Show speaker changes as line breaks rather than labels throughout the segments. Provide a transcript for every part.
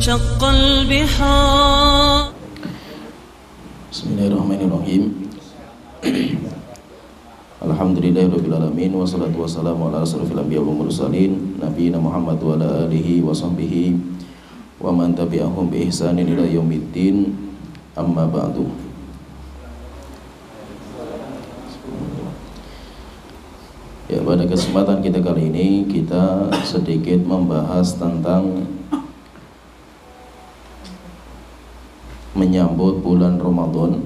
وانشق البحار.
بسم الله الرحمن الرحيم. Alhamdulillahirabbil alamin wassalatu wassalamu ala asrofil anbiya wal mursalin nabiyina Muhammad wa ala alihi wa sahbihi wa man tabi'ahum bi ihsanin ila yaumiddin. Amma ba'du. Ya, pada kesempatan kita kali ini kita sedikit membahas tentang menyambut bulan Ramadan,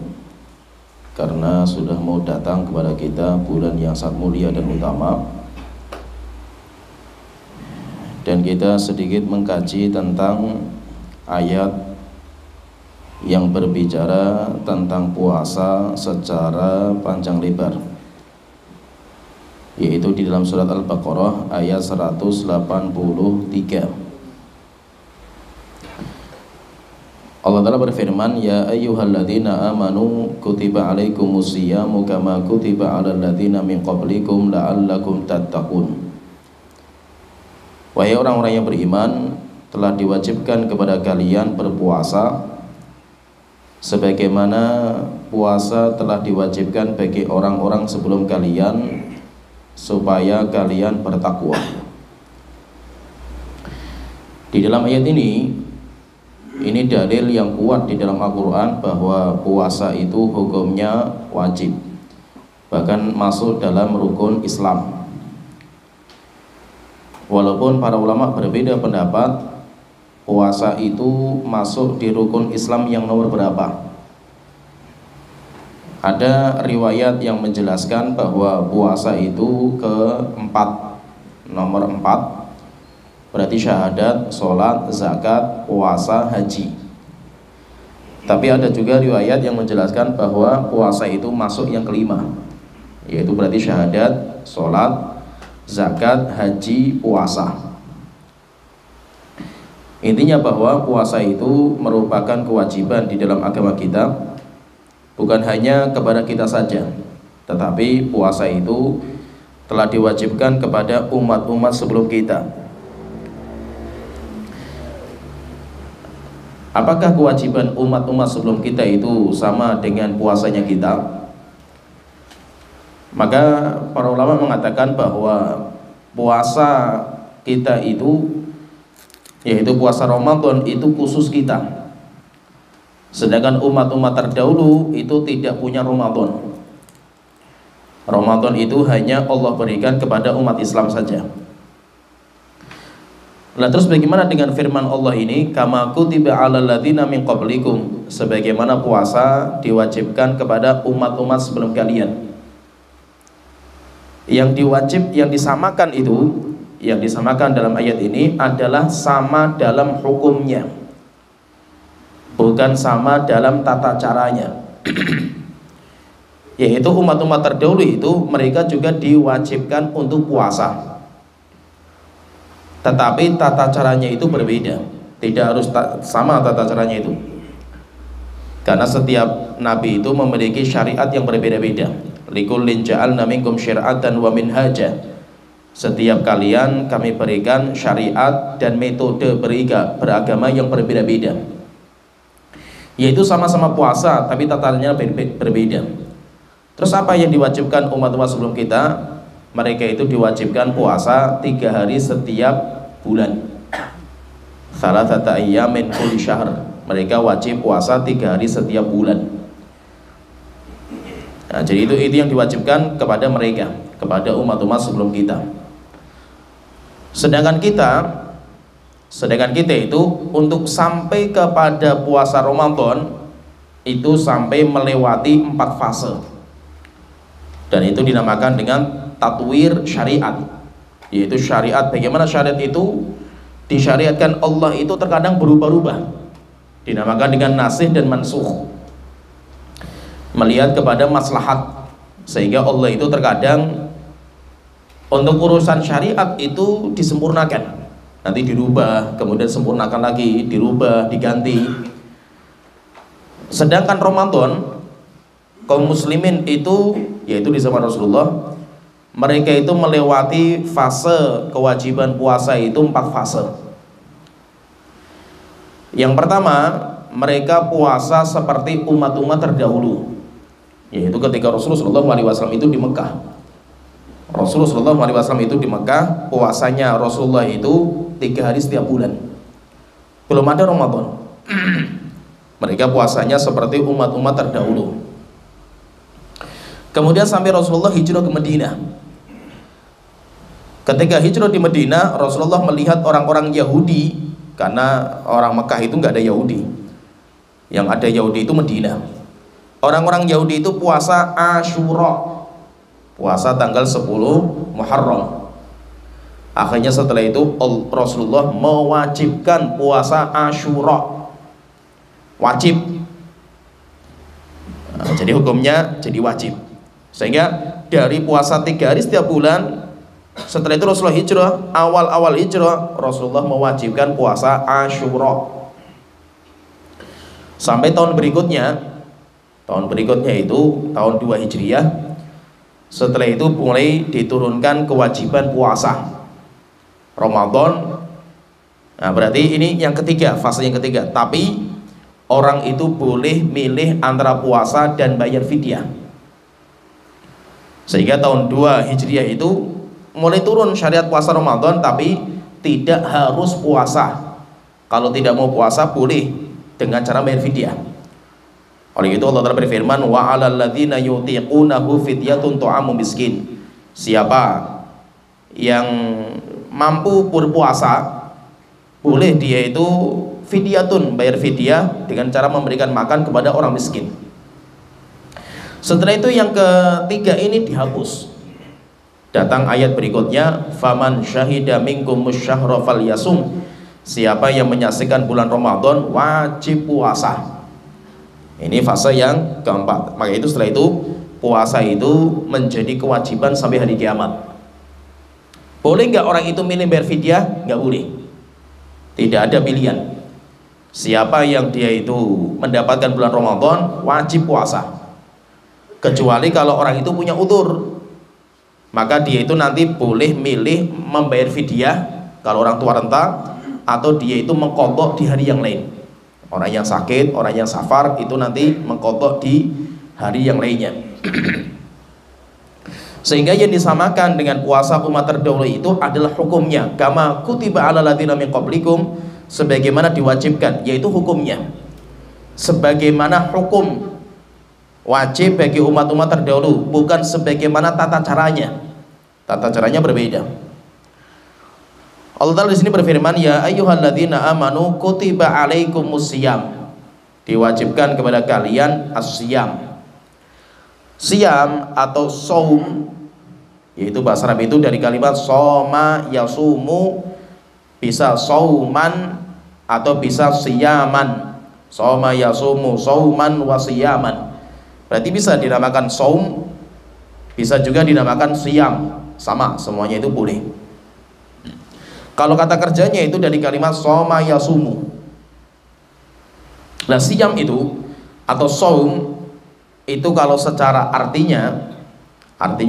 karena sudah mau datang kepada kita bulan yang sangat mulia dan utama. Dan kita sedikit mengkaji tentang ayat yang berbicara tentang puasa secara panjang lebar, yaitu di dalam surat Al-Baqarah ayat 183. Allah Ta'ala berfirman, ya ayyuhalladzina amanu kutiba alaikumusyiyamu kama kutiba alal ladzina min qablikum la'allakum tattaqun. Wahai orang-orang yang beriman, telah diwajibkan kepada kalian berpuasa sebagaimana puasa telah diwajibkan bagi orang-orang sebelum kalian, supaya kalian bertakwa. Di dalam ayat ini dalil yang kuat di dalam Al-Quran bahwa puasa itu hukumnya wajib, bahkan masuk dalam rukun Islam. Walaupun para ulama berbeda pendapat puasa itu masuk di rukun Islam yang nomor berapa. Ada riwayat yang menjelaskan bahwa puasa itu keempat, nomor 4. Berarti syahadat, sholat, zakat, puasa, haji. Tapi ada juga riwayat yang menjelaskan bahwa puasa itu masuk yang kelima, yaitu berarti syahadat, sholat, zakat, haji, puasa. Intinya bahwa puasa itu merupakan kewajiban di dalam agama kita, bukan hanya kepada kita saja, tetapi puasa itu telah diwajibkan kepada umat-umat sebelum kita. Apakah kewajiban umat-umat sebelum kita itu sama dengan puasanya kita? Maka para ulama mengatakan bahwa puasa kita itu, yaitu puasa Ramadan, itu khusus kita. Sedangkan umat-umat terdahulu itu tidak punya Ramadan. Ramadan itu hanya Allah berikan kepada umat Islam saja. Nah, terus bagaimana dengan firman Allah ini, kama kutiba alal ladzina min qablikum, sebagaimana puasa diwajibkan kepada umat-umat sebelum kalian. Yang disamakan itu, yang disamakan dalam ayat ini adalah sama dalam hukumnya, bukan sama dalam tata caranya. Yaitu umat-umat terdahulu itu mereka juga diwajibkan untuk puasa, tetapi tata caranya itu berbeda. Tidak harus sama tata caranya itu, karena setiap nabi itu memiliki syariat yang berbeda-beda. Likullin ja'alna minkum syir'atan wa minhaja. Setiap kalian kami berikan syariat dan metode beragama yang berbeda-beda, yaitu sama-sama puasa tapi tataannya berbeda. Terus apa yang diwajibkan umat-umat sebelum kita? Mereka itu diwajibkan puasa 3 hari setiap bulan. Thalathata ayyamin kulli syahr. Mereka wajib puasa 3 hari setiap bulan. Nah, jadi itu yang diwajibkan kepada mereka, kepada umat-umat sebelum kita. Sedangkan kita itu untuk sampai kepada puasa Ramadan itu sampai melewati 4 fase. Dan itu dinamakan dengan tatwir syariat, yaitu syariat. Bagaimana syariat itu disyariatkan Allah itu terkadang berubah-ubah, dinamakan dengan nasih dan mansukh, melihat kepada maslahat. Sehingga Allah itu terkadang untuk urusan syariat itu disempurnakan, nanti dirubah, kemudian sempurnakan lagi, dirubah, diganti. Sedangkan Ramadan, kaum muslimin itu, yaitu di zaman Rasulullah, mereka itu melewati fase kewajiban puasa itu 4 fase. Yang pertama, mereka puasa seperti umat-umat terdahulu, yaitu ketika Rasulullah SAW itu di Mekah. Rasulullah SAW itu di Mekah, puasanya Rasulullah itu 3 hari setiap bulan, belum ada Ramadan. Mereka puasanya seperti umat-umat terdahulu. Kemudian sampai Rasulullah hijrah ke Madinah. Ketika hijrah di Madinah, Rasulullah melihat orang-orang Yahudi, karena orang Mekah itu nggak ada Yahudi, yang ada Yahudi itu Madinah. Orang-orang Yahudi itu puasa Asyura, puasa tanggal 10 Muharram. Akhirnya setelah itu Rasulullah mewajibkan puasa Asyura, wajib. Nah, jadi hukumnya jadi wajib, sehingga dari puasa 3 hari setiap bulan, setelah itu Rasulullah hijrah, awal-awal hijrah Rasulullah mewajibkan puasa Asyura. Sampai tahun berikutnya itu tahun 2 Hijriah, setelah itu mulai diturunkan kewajiban puasa Ramadan. Nah, berarti ini yang ketiga, fase yang ketiga. Tapi orang itu boleh milih antara puasa dan bayar fidyah. Sehingga tahun 2 Hijriah itu mulai turun syariat puasa Ramadan, tapi tidak harus puasa. Kalau tidak mau puasa boleh dengan cara bayar fidyah. Oleh itu Allah Ta'ala berfirman, wa 'alal ladzina yutiqunahu fidyatun tu'amu miskin. Siapa yang mampu berpuasa, boleh dia itu fidyatun, bayar fidyah dengan cara memberikan makan kepada orang miskin. Setelah itu yang ketiga ini dihapus. Datang ayat berikutnya, faman syahida minkum musyahra falyasum. Siapa yang menyaksikan bulan Ramadan wajib puasa. Ini fase yang keempat. Maka itu setelah itu puasa itu menjadi kewajiban sampai hari kiamat. Boleh nggak orang itu milih bayar fidyah? Nggak boleh. Tidak ada pilihan. Siapa yang dia itu mendapatkan bulan Ramadan wajib puasa. Kecuali kalau orang itu punya udzur, maka dia itu nanti boleh milih membayar fidyah kalau orang tua renta, atau dia itu mengqadha di hari yang lain. Orang yang sakit, orang yang safar itu nanti mengqadha di hari yang lainnya. Sehingga yang disamakan dengan puasa umat terdahulu itu adalah hukumnya kama kutiba 'alal ladzina min qablikum, sebagaimana diwajibkan, yaitu hukumnya sebagaimana hukum wajib bagi umat-umat terdahulu, bukan sebagaimana tata caranya. Tata caranya berbeda. Allah Ta'ala di sini berfirman, ya ayyuhalladzina amanu kutiba 'alaikumusiyam, diwajibkan kepada kalian as-siyam. Siyam atau saum, yaitu bahasa Arab itu dari kalimat soma yasumu, bisa sauman atau bisa siyaman. Soma yasumu sauman wa siyaman, berarti bisa dinamakan saum, bisa juga dinamakan siyam, sama, semuanya itu boleh. Kalau kata kerjanya itu dari kalimat soma yasumu. Nah, siyam itu atau saum itu kalau secara artinya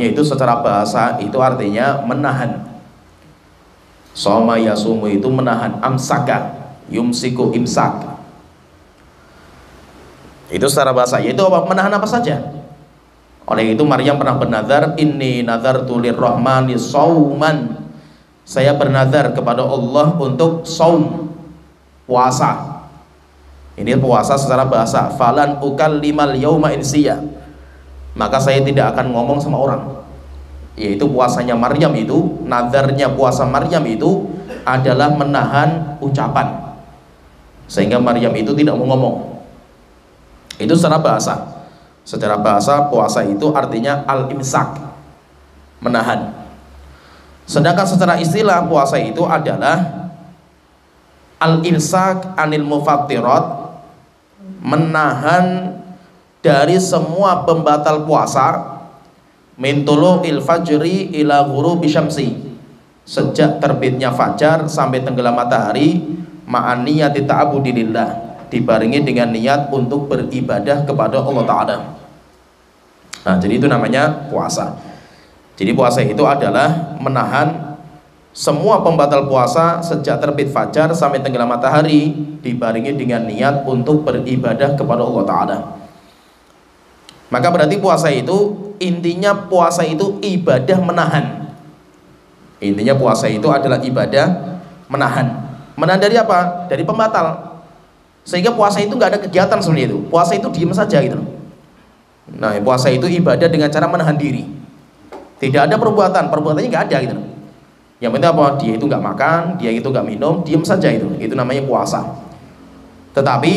itu secara bahasa itu artinya menahan. Soma yasumu itu menahan, amsaka yumsiku imsak. Itu secara bahasa, yaitu apa? Menahan apa saja. Oleh itu Maryam pernah bernazar, inni nazartu lirrahmani sauman, saya bernazar kepada Allah untuk saum, puasa. Ini puasa secara bahasa. Falan ukallimal yauma insiya, maka saya tidak akan ngomong sama orang. Yaitu puasanya Maryam itu, nazarnya puasa Maryam itu adalah menahan ucapan, sehingga Maryam itu tidak mau ngomong. Itu secara bahasa. Secara bahasa puasa itu artinya al-imsak, menahan. Sedangkan secara istilah puasa itu adalah al-imsak anil mufattirat, menahan dari semua pembatal puasa, min tulu'il fajri ila ghurubi syamsi, sejak terbitnya fajar sampai tenggelam matahari, ma'an niyati ta'abudilillah, dibarengi dengan niat untuk beribadah kepada Allah Ta'ala. Nah, jadi itu namanya puasa. Jadi puasa itu adalah menahan Semua pembatal puasa sejak terbit fajar sampai tenggelam matahari dibarengi dengan niat untuk beribadah kepada Allah Ta'ala. Maka berarti puasa itu, intinya puasa itu ibadah menahan. Intinya puasa itu adalah ibadah menahan. Menahan dari apa? Dari pembatal. Sehingga puasa itu nggak ada kegiatan sebenarnya itu. Puasa itu diam saja gitu. Nah, puasa itu ibadah dengan cara menahan diri. Tidak ada perbuatannya nggak ada gitu. Yang penting apa? Dia itu nggak makan, dia itu nggak minum, diam saja itu namanya puasa. Tetapi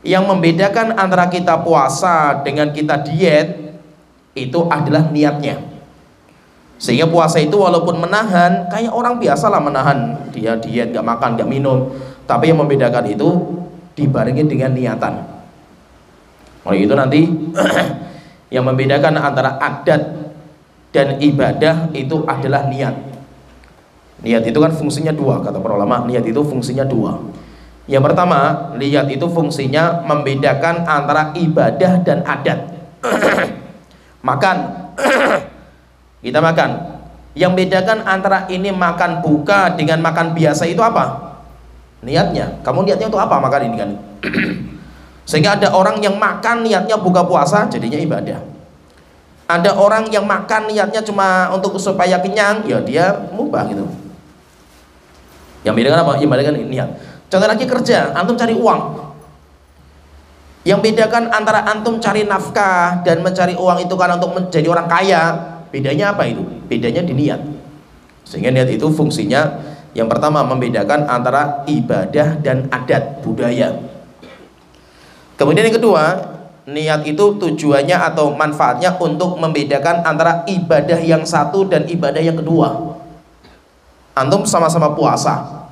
yang membedakan antara kita puasa dengan kita diet itu adalah niatnya. Sehingga puasa itu walaupun menahan, kayak orang biasa lah menahan, dia diet, nggak makan, nggak minum. Tapi yang membedakan itu dibarengi dengan niatan. Oleh itu nanti yang membedakan antara adat dan ibadah itu adalah niat. Niat itu kan fungsinya dua, kata para ulama. Niat itu fungsinya dua. Yang pertama, niat itu fungsinya membedakan antara ibadah dan adat. Makan, kita makan. Yang bedakan antara ini makan buka dengan makan biasa itu apa? Niatnya. Kamu niatnya untuk apa makan ini kan? Sehingga ada orang yang makan niatnya buka puasa, jadinya ibadah. Ada orang yang makan niatnya cuma untuk supaya kenyang, ya dia mubah gitu. Yang bedakan apa? Yang bedakan niat. Contoh lagi kerja, antum cari uang. Yang bedakan antara antum cari nafkah dan mencari uang itu kan untuk menjadi orang kaya, bedanya apa itu? Bedanya di niat. Sehingga niat itu fungsinya yang pertama membedakan antara ibadah dan adat budaya. Kemudian yang kedua, niat itu tujuannya atau manfaatnya untuk membedakan antara ibadah yang satu dan ibadah yang kedua. Antum sama-sama puasa.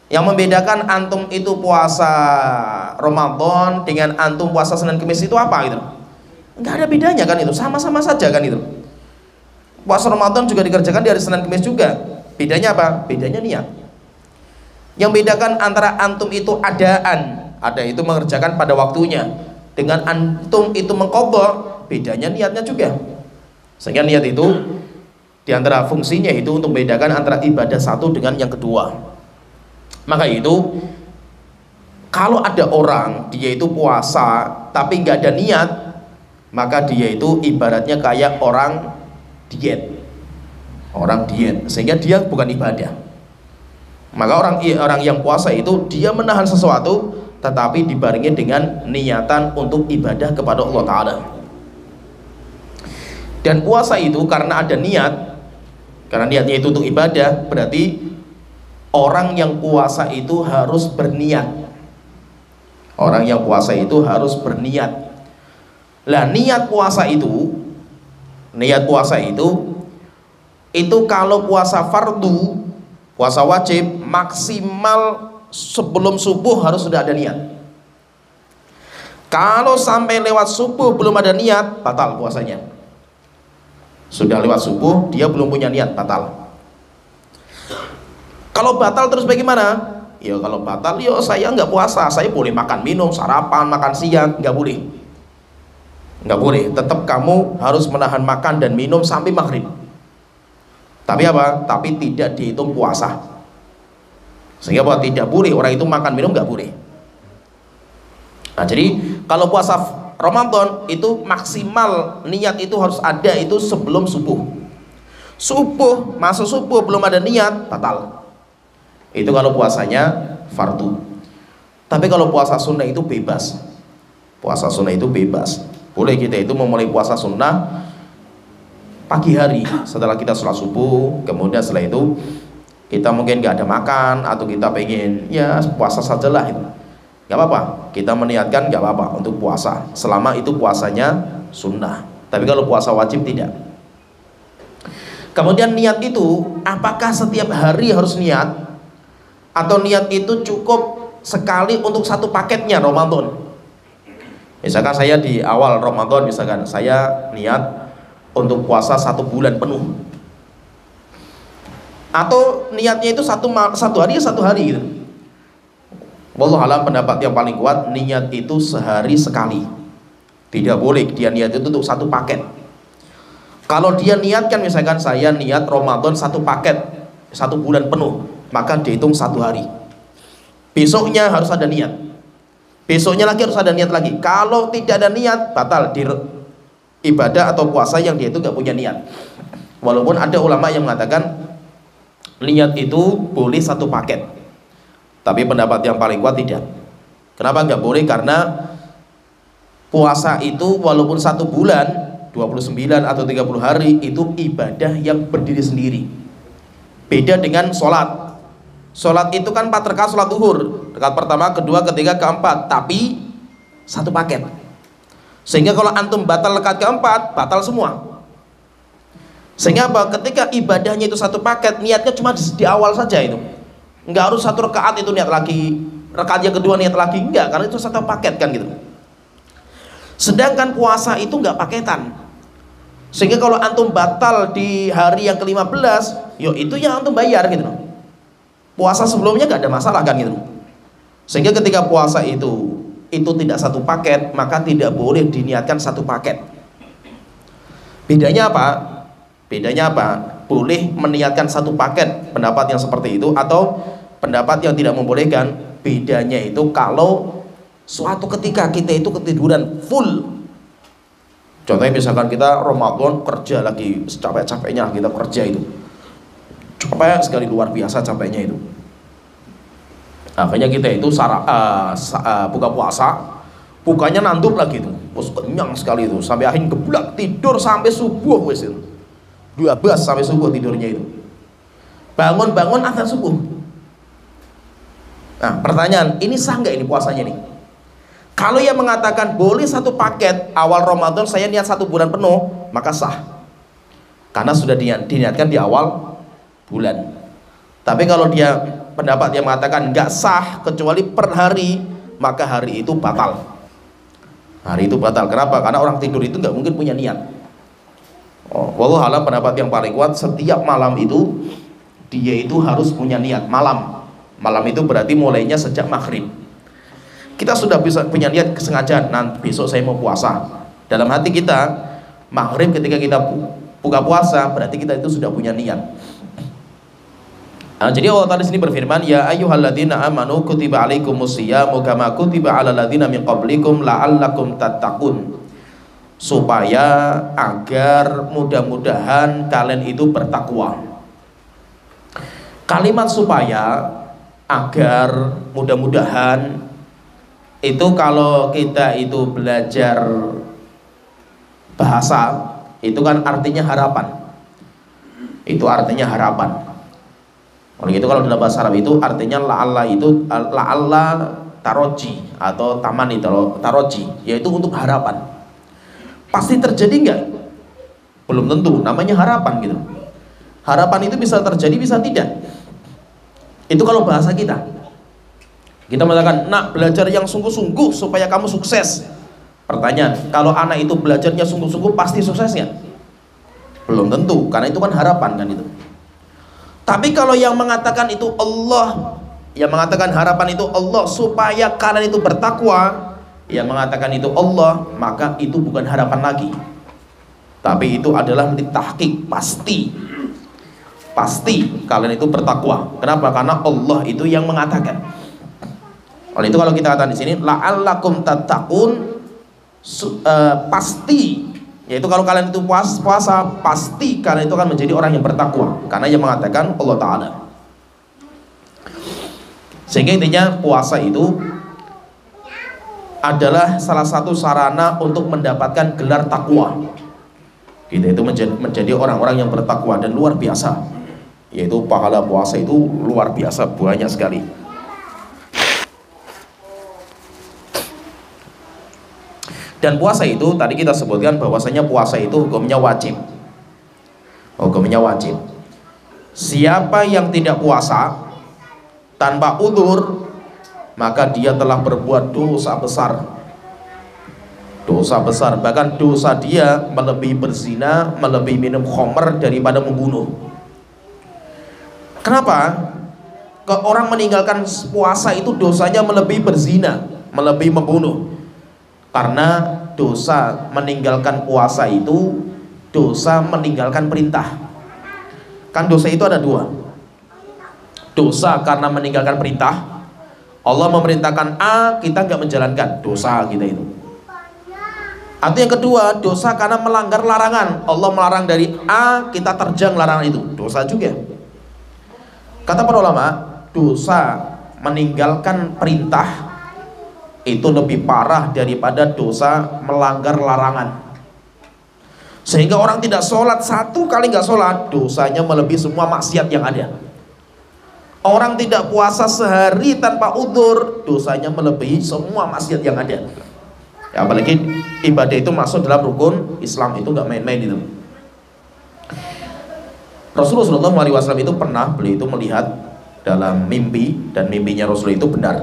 Yang membedakan antum itu puasa Ramadan dengan antum puasa Senin Kamis itu apa gitu? Enggak ada bedanya kan itu, sama-sama saja kan itu. Puasa Ramadan juga dikerjakan di hari Senin Kamis juga. Bedanya apa? Bedanya niat. Yang bedakan antara antum itu ada itu mengerjakan pada waktunya, dengan antum itu mengqadha, bedanya niatnya juga. Sehingga niat itu di antara fungsinya itu untuk membedakan antara ibadah satu dengan yang kedua. Maka itu kalau ada orang dia itu puasa tapi nggak ada niat, maka dia itu ibaratnya kayak orang diet. Orang diet, sehingga dia bukan ibadah. Maka orang yang puasa itu dia menahan sesuatu tetapi dibarengi dengan niatan untuk ibadah kepada Allah Ta'ala. Dan puasa itu karena ada niat, karena niatnya itu untuk ibadah, berarti orang yang puasa itu harus berniat. Orang yang puasa itu harus berniat. Lah niat puasa itu kalau puasa fardu, puasa wajib, maksimal sebelum subuh harus sudah ada niat. Kalau sampai lewat subuh belum ada niat, batal puasanya. Sudah lewat subuh dia belum punya niat, batal. Kalau batal terus bagaimana? Ya kalau batal, ya saya nggak puasa, saya boleh makan minum, sarapan, makan siang, nggak boleh. Nggak boleh, tetap kamu harus menahan makan dan minum sampai maghrib. Tapi apa? Tapi tidak dihitung puasa. Sehingga apa? Tidak boleh orang itu makan minum, nggak boleh. Nah jadi kalau puasa Ramadan itu maksimal niat itu harus ada itu sebelum subuh. Subuh, masuk subuh belum ada niat, batal. Itu kalau puasanya fardu. Tapi kalau puasa sunnah itu bebas. Puasa sunnah itu bebas. Boleh kita itu memulai puasa sunnah pagi hari setelah kita sholat subuh. Kemudian setelah itu kita mungkin gak ada makan atau kita pengen ya puasa sajalah itu. Gak apa-apa, kita meniatkan gak apa-apa untuk puasa selama itu puasanya sunnah. Tapi kalau puasa wajib tidak. Kemudian niat itu apakah setiap hari harus niat atau niat itu cukup sekali untuk satu paketnya Ramadan? Misalkan saya di awal Ramadan, misalkan saya niat untuk puasa 1 bulan penuh, atau niatnya itu satu hari gitu. Wallahualam pendapat yang paling kuat niat itu sehari sekali. Tidak boleh dia niat itu untuk satu paket. Kalau dia niatkan misalkan saya niat Ramadan 1 paket, 1 bulan penuh, maka dihitung 1 hari. Besoknya harus ada niat, besoknya lagi harus ada niat lagi. Kalau tidak ada niat, batal di ibadah atau puasa yang dia itu nggak punya niat. Walaupun ada ulama yang mengatakan niat itu boleh 1 paket, tapi pendapat yang paling kuat tidak. Kenapa nggak boleh? Karena puasa itu walaupun 1 bulan 29 atau 30 hari itu ibadah yang berdiri sendiri. Beda dengan sholat. Sholat itu kan 4 rakaat sholat zuhur, rakaat pertama, kedua, ketiga, keempat, tapi 1 paket. Sehingga kalau antum batal rakaat keempat, batal semua. Sehingga apa? Ketika ibadahnya itu 1 paket, niatnya cuma di awal saja itu. Enggak harus 1 rakaat itu niat lagi, rakaat yang kedua niat lagi, enggak, karena itu 1 paket kan gitu. Sedangkan puasa itu enggak paketan. Sehingga kalau antum batal di hari yang ke-15, yo itu yang antum bayar gitu. Puasa sebelumnya enggak ada masalah kan gitu. Sehingga ketika puasa itu tidak 1 paket, maka tidak boleh diniatkan 1 paket. Bedanya apa? Bedanya apa? Boleh meniatkan 1 paket, pendapat yang seperti itu, atau pendapat yang tidak membolehkan. Bedanya itu kalau suatu ketika kita itu ketiduran full. Contohnya misalkan kita Ramadan kerja lagi capek-capeknya, kita kerja itu capek sekali, luar biasa capeknya itu. Akhirnya kita itu buka puasa, bukanya nanduk lagi itu, kenyang sekali itu, sampai akhirnya geblak tidur sampai subuh wes itu. 12 sampai subuh tidurnya itu. Bangun-bangun azan subuh. Nah, pertanyaan, ini sah nggak ini puasanya nih? Kalau yang mengatakan boleh 1 paket awal Ramadan saya niat 1 bulan penuh, maka sah. Karena sudah diniatkan di awal bulan. Tapi kalau dia pendapat yang mengatakan nggak sah kecuali per hari, maka hari itu batal. Hari itu batal. Kenapa? Karena orang tidur itu nggak mungkin punya niat. Wallahu a'lam, pendapat yang paling kuat setiap malam itu dia itu harus punya niat malam. Malam itu berarti mulainya sejak maghrib. Kita sudah bisa punya niat kesengajaan, nanti besok saya mau puasa. Dalam hati kita maghrib ketika kita buka puasa, berarti kita itu sudah punya niat. Jadi Allah tadi sini berfirman, ya ayyuhalladzina amanu kutiba alaikumusyiyamu kama kutiba alal ladzina min qablikum la'allakum tattaqun. Supaya agar mudah-mudahan kalian itu bertakwa. Kalimat supaya, agar, mudah-mudahan itu kalau kita itu belajar bahasa itu kan artinya harapan. Itu artinya harapan. Oleh itu kalau dalam bahasa Arab itu artinya la'alla itu la'alla taroji atau tamani taroji, yaitu untuk harapan. Pasti terjadi enggak? Belum tentu, namanya harapan gitu. Harapan itu bisa terjadi, bisa tidak. Itu kalau bahasa kita. Kita mengatakan, nak belajar yang sungguh-sungguh supaya kamu sukses. Pertanyaan, kalau anak itu belajarnya sungguh-sungguh pasti suksesnya? Belum tentu, karena itu kan harapan kan itu. Tapi kalau yang mengatakan itu Allah, yang mengatakan harapan itu Allah supaya kalian itu bertakwa, yang mengatakan itu Allah, maka itu bukan harapan lagi. Tapi itu adalah ditahqiq, pasti kalian itu bertakwa. Kenapa? Karena Allah itu yang mengatakan. Oleh itu kalau kita katakan di sini la'allakum tattaqun, pasti, yaitu kalau kalian itu puasa, pasti kalian itu akan menjadi orang yang bertakwa, karena yang mengatakan Allah Ta'ala. Sehingga intinya puasa itu adalah salah satu sarana untuk mendapatkan gelar takwa. Kita itu menjadi orang-orang yang bertakwa dan luar biasa, yaitu pahala puasa itu luar biasa, banyak sekali. Dan puasa itu tadi kita sebutkan bahwasanya puasa itu hukumnya wajib. Hukumnya wajib. Siapa yang tidak puasa tanpa udzur, maka dia telah berbuat dosa besar. Dosa besar, bahkan dosa dia melebihi berzina, melebihi minum khamr daripada membunuh. Kenapa? Orang meninggalkan puasa itu dosanya melebihi berzina, melebihi membunuh. Karena dosa meninggalkan puasa itu dosa meninggalkan perintah. Kan dosa itu ada 2. dosa karena meninggalkan perintah. Allah memerintahkan A, kita nggak menjalankan, dosa kita itu. Atau yang kedua, dosa karena melanggar larangan. Allah melarang dari A, kita terjang larangan itu, dosa juga. Kata para ulama, dosa meninggalkan perintah itu lebih parah daripada dosa melanggar larangan. Sehingga orang tidak sholat, satu kali nggak sholat, dosanya melebihi semua maksiat yang ada. Orang tidak puasa sehari tanpa udzur, dosanya melebihi semua maksiat yang ada. Ya, apalagi ibadah itu masuk dalam rukun Islam, itu nggak main-main itu. Rasulullah SAW itu pernah, beliau itu melihat dalam mimpi, dan mimpinya Rasul itu benar.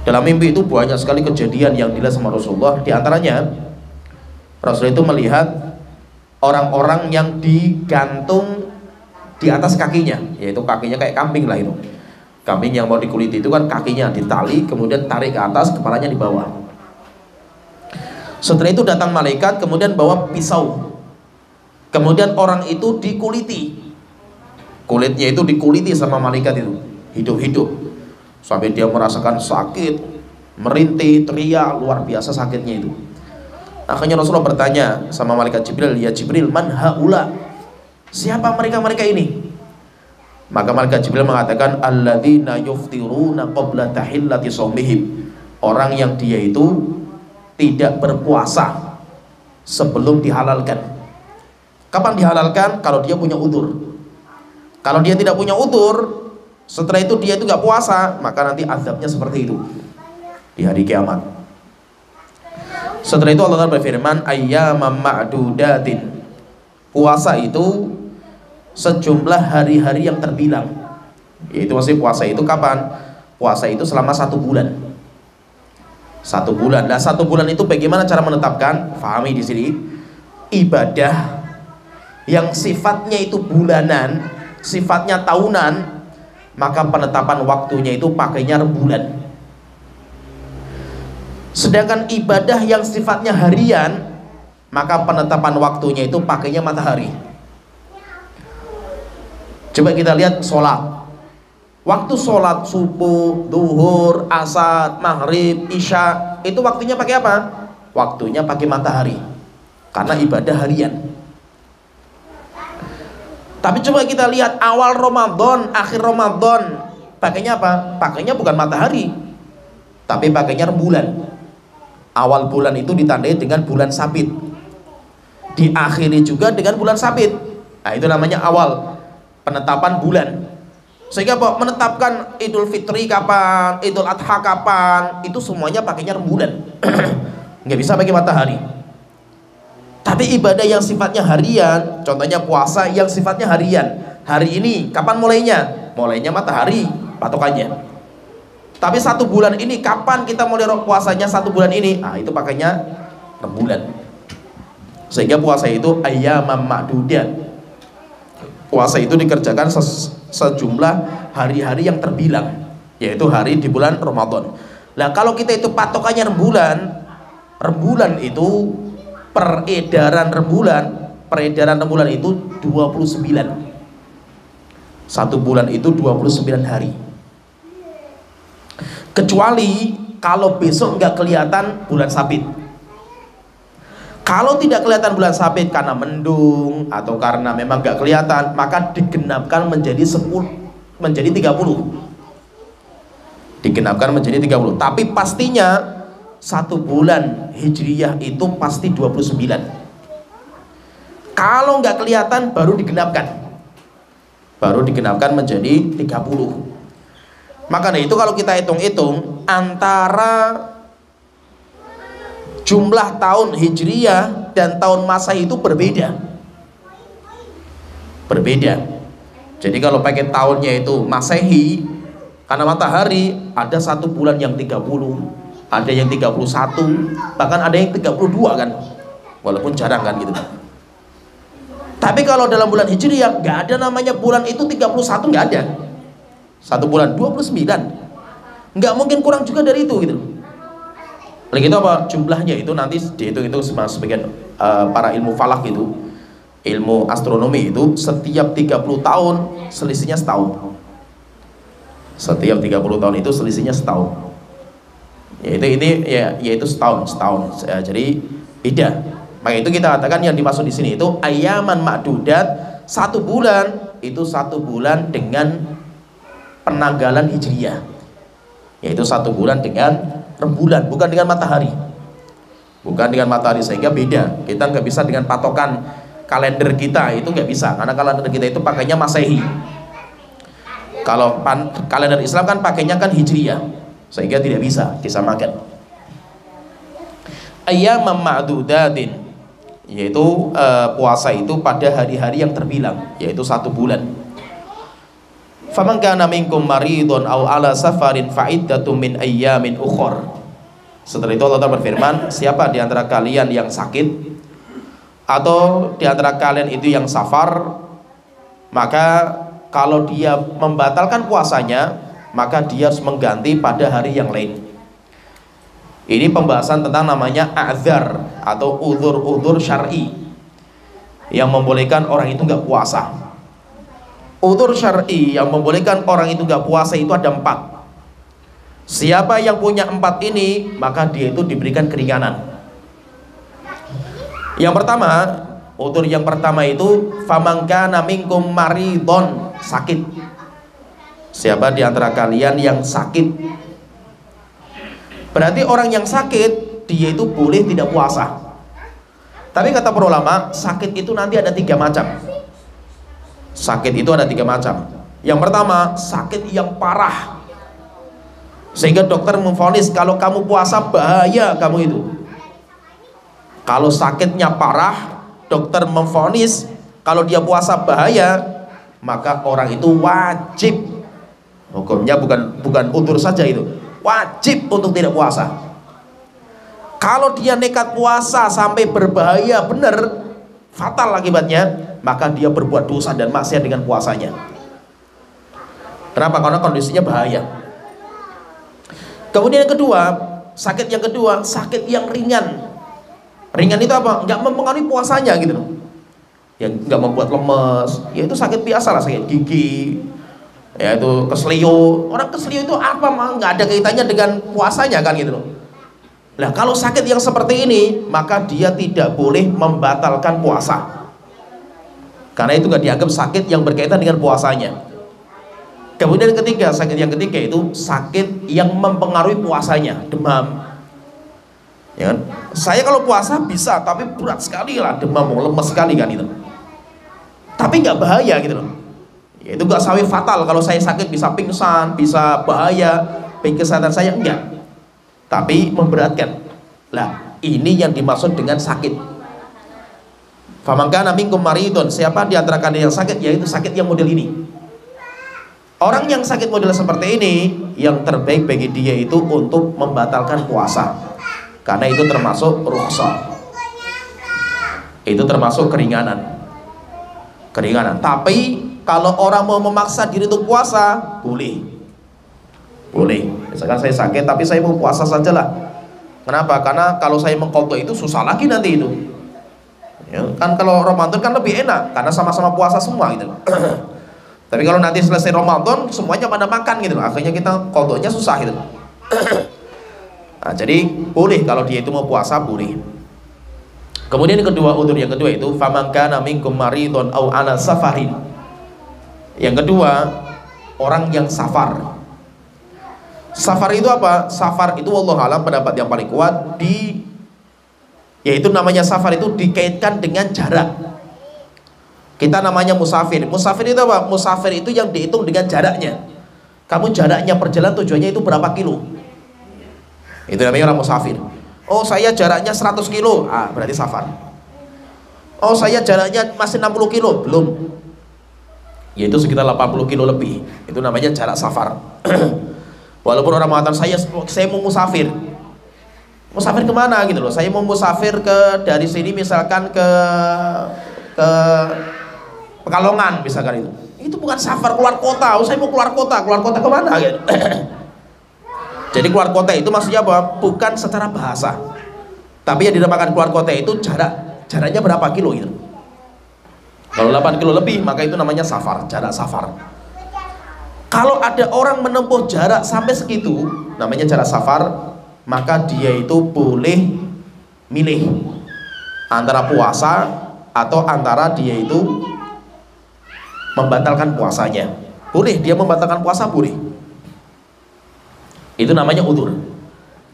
Dalam mimpi itu banyak sekali kejadian yang dilihat sama Rasulullah. Di antaranya Rasul itu melihat orang-orang yang digantung di atas kakinya, yaitu kakinya kayak kambing lah itu. Kambing yang mau dikuliti itu kan kakinya ditali, kemudian tarik ke atas, kepalanya di bawah. Setelah itu datang malaikat, kemudian bawa pisau. Kemudian orang itu dikuliti, kulitnya itu dikuliti sama malaikat itu, hidup-hidup, sampai dia merasakan sakit, merintih, teriak, luar biasa sakitnya itu. Akhirnya Rasulullah bertanya sama malaikat Jibril, ya Jibril, man haula? Siapa mereka-mereka ini? Maka malaikat Jibril mengatakan, alladzina yuftiruna qabla tahillati shaumihim. Orang yang dia itu tidak berpuasa sebelum dihalalkan. Kapan dihalalkan? Kalau dia punya udzur. Kalau dia tidak punya udzur, setelah itu dia itu nggak puasa, maka nanti azabnya seperti itu di hari kiamat. Setelah itu Allah berfirman, ayyamam ma'dudatin. Puasa itu sejumlah hari-hari yang terbilang. Yaitu masih puasa itu kapan? Puasa itu selama 1 bulan. 1 bulan. Nah, 1 bulan itu bagaimana cara menetapkan? Fahami di sini. Ibadah yang sifatnya itu bulanan, sifatnya tahunan, maka penetapan waktunya itu pakainya rembulan. Sedangkan ibadah yang sifatnya harian, maka penetapan waktunya itu pakainya matahari. Coba kita lihat sholat. Waktu sholat subuh, duhur, asar, maghrib, isya, itu waktunya pakai apa? Waktunya pakai matahari, karena ibadah harian. Tapi coba kita lihat awal Ramadan, akhir Ramadan, pakainya apa? Pakainya bukan matahari, tapi pakainya rembulan. Awal bulan itu ditandai dengan bulan sabit, diakhiri juga dengan bulan sabit. Nah, itu namanya awal penetapan bulan. Sehingga menetapkan Idul Fitri kapan, Idul Adha kapan, itu semuanya pakainya rembulan. Nggak bisa pakai matahari. Tapi ibadah yang sifatnya harian, contohnya puasa yang sifatnya harian, hari ini kapan mulainya? Mulainya matahari patokannya. Tapi 1 bulan ini kapan kita mulai puasanya? 1 bulan ini, nah itu pakainya rembulan. Sehingga puasa itu ayyamam ma'dudat. Puasa itu dikerjakan sejumlah hari-hari yang terbilang, yaitu hari di bulan Ramadan. Nah, kalau kita itu patokannya rembulan, rembulan itu peredaran rembulan itu 29. 1 bulan itu 29 hari. Kecuali kalau besok nggak kelihatan bulan sabit. Kalau tidak kelihatan bulan sabit karena mendung atau karena memang nggak kelihatan, maka digenapkan menjadi 30. Digenapkan menjadi 30. Tapi pastinya 1 bulan Hijriyah itu pasti 29. Kalau nggak kelihatan baru digenapkan menjadi 30. Maka itu kalau kita hitung-hitung, antara jumlah tahun Hijriyah dan tahun Masehi itu berbeda. Jadi kalau pakai tahunnya itu Masehi, karena matahari ada 1 bulan yang 30, ada yang 31, bahkan ada yang 32 kan, walaupun jarang kan gitu. Tapi kalau dalam bulan Hijriyah nggak ada namanya bulan itu 31, nggak ada. 1 bulan 29, nggak mungkin kurang juga dari itu gitu. Lagi itu apa jumlahnya itu nanti dihitung itu sebagian para ilmu falak itu, ilmu astronomi itu setiap 30 tahun selisihnya setahun. Setiap 30 tahun itu selisihnya setahun. Yaitu setahun. Jadi beda. Maka itu kita katakan yang dimaksud di sini itu ayaman ma'dudat, 1 bulan itu 1 bulan dengan penanggalan hijriyah. Yaitu 1 bulan dengan rembulan, bukan dengan matahari. Bukan dengan matahari, sehingga beda. Kita nggak bisa dengan patokan kalender kita, itu nggak bisa, karena kalender kita itu pakainya Masehi. Kalau kalender Islam kan pakainya kan hijriyah, sehingga tidak bisa disamakan. Ayyamam ma'dudatin, yaitu puasa itu pada hari-hari yang terbilang, yaitu 1 bulan. Faman kana minkum maridun aw ala safarin fa'iddatum min ayyamin ukhra. Setelah itu Allah Ta'ala berfirman, siapa di antara kalian yang sakit atau di antara kalian itu yang safar, maka kalau dia membatalkan puasanya, maka dia harus mengganti pada hari yang lain. Ini pembahasan tentang namanya a'dzar atau udzur syar'i yang membolehkan orang itu nggak puasa. Udzur syar'i yang membolehkan orang itu nggak puasa itu ada 4. Siapa yang punya 4 ini, maka dia itu diberikan keringanan. Yang pertama, udzur yang pertama itu faman kana minkum maridon, sakit. Siapa di antara kalian yang sakit? Berarti orang yang sakit dia itu boleh tidak puasa. Tapi kata para ulama, sakit itu nanti ada 3 macam. Sakit itu ada 3 macam. Yang pertama, sakit yang parah, sehingga dokter memvonis kalau kamu puasa bahaya kamu itu. Kalau sakitnya parah, dokter memvonis kalau dia puasa bahaya, maka orang itu wajib, hukumnya bukan udzur saja, itu wajib untuk tidak puasa. Kalau dia nekat puasa sampai berbahaya benar, fatal akibatnya, maka dia berbuat dosa dan maksiat dengan puasanya. Kenapa? Karena kondisinya bahaya. Kemudian yang kedua, sakit yang kedua, sakit yang ringan. Ringan itu apa? Nggak mempengaruhi puasanya gitu loh. Ya nggak membuat lemes. Ya itu sakit biasa lah, sakit gigi. Ya itu keselio. Orang keselio itu apa? Nggak ada kaitannya dengan puasanya kan gitu loh. Nah kalau sakit yang seperti ini, maka dia tidak boleh membatalkan puasa, karena itu nggak dianggap sakit yang berkaitan dengan puasanya. Kemudian ketiga, sakit yang ketiga itu sakit yang mempengaruhi puasanya, demam. Ya kan? Saya kalau puasa bisa, tapi berat sekali lah, demam, lemes sekali kan itu. Tapi nggak bahaya gitu loh. Ya, itu nggak sampai fatal. Kalau saya sakit bisa pingsan, bisa bahaya bagi kesehatan saya, enggak. Tapi memberatkan. Lah, ini yang dimaksud dengan sakit. Faman kana minkum maridun, siapa di antara kalian yang sakit, yaitu sakit yang model ini. Orang yang sakit model seperti ini, yang terbaik bagi dia itu untuk membatalkan puasa, karena itu termasuk rukhsah. Itu termasuk keringanan. Tapi kalau orang mau memaksa diri untuk puasa, boleh. Misalkan saya sakit tapi saya mau puasa sajalah. Kenapa? Karena kalau saya mengqadha itu susah lagi nanti itu. Ya, kan kalau Ramadan kan lebih enak karena sama-sama puasa semua gitu. Tapi kalau nanti selesai Ramadan semuanya pada makan gitu, akhirnya kita qadhanya susah gitu. Nah, jadi boleh kalau dia itu mau puasa, boleh. Kemudian yang kedua, udzur yang kedua itu faman kana minkum maridun aw ala safarin. Yang kedua, orang yang safar. Safar itu apa? Safar itu wallahu alam pendapat yang paling kuat yaitu namanya safar itu dikaitkan dengan jarak. Kita namanya musafir. Musafir itu apa? Musafir itu yang dihitung dengan jaraknya. Kamu jaraknya perjalanan tujuannya itu berapa kilo? Itu namanya orang musafir. Oh saya jaraknya 100 kilo, berarti safar. Oh saya jaraknya masih 60 kilo, belum. Yaitu sekitar 80 kilo lebih. Itu namanya jarak safar. Walaupun orang mengatakan saya mau musafir. Musafir kemana gitu loh? Saya mau musafir dari sini misalkan ke Pekalongan misalkan itu. Itu bukan safar keluar kota. Oh saya mau keluar kota kemana gitu. Jadi keluar kota itu maksudnya apa? Bukan secara bahasa, tapi yang dinamakan keluar kota itu jaraknya berapa kilo gitu. Kalau 8 kilo lebih maka itu namanya safar, jarak safar. Kalau ada orang menempuh jarak sampai segitu, namanya jarak safar, maka dia itu boleh milih antara puasa atau antara dia itu membatalkan puasanya. Boleh dia membatalkan puasa, boleh. Itu namanya udzur.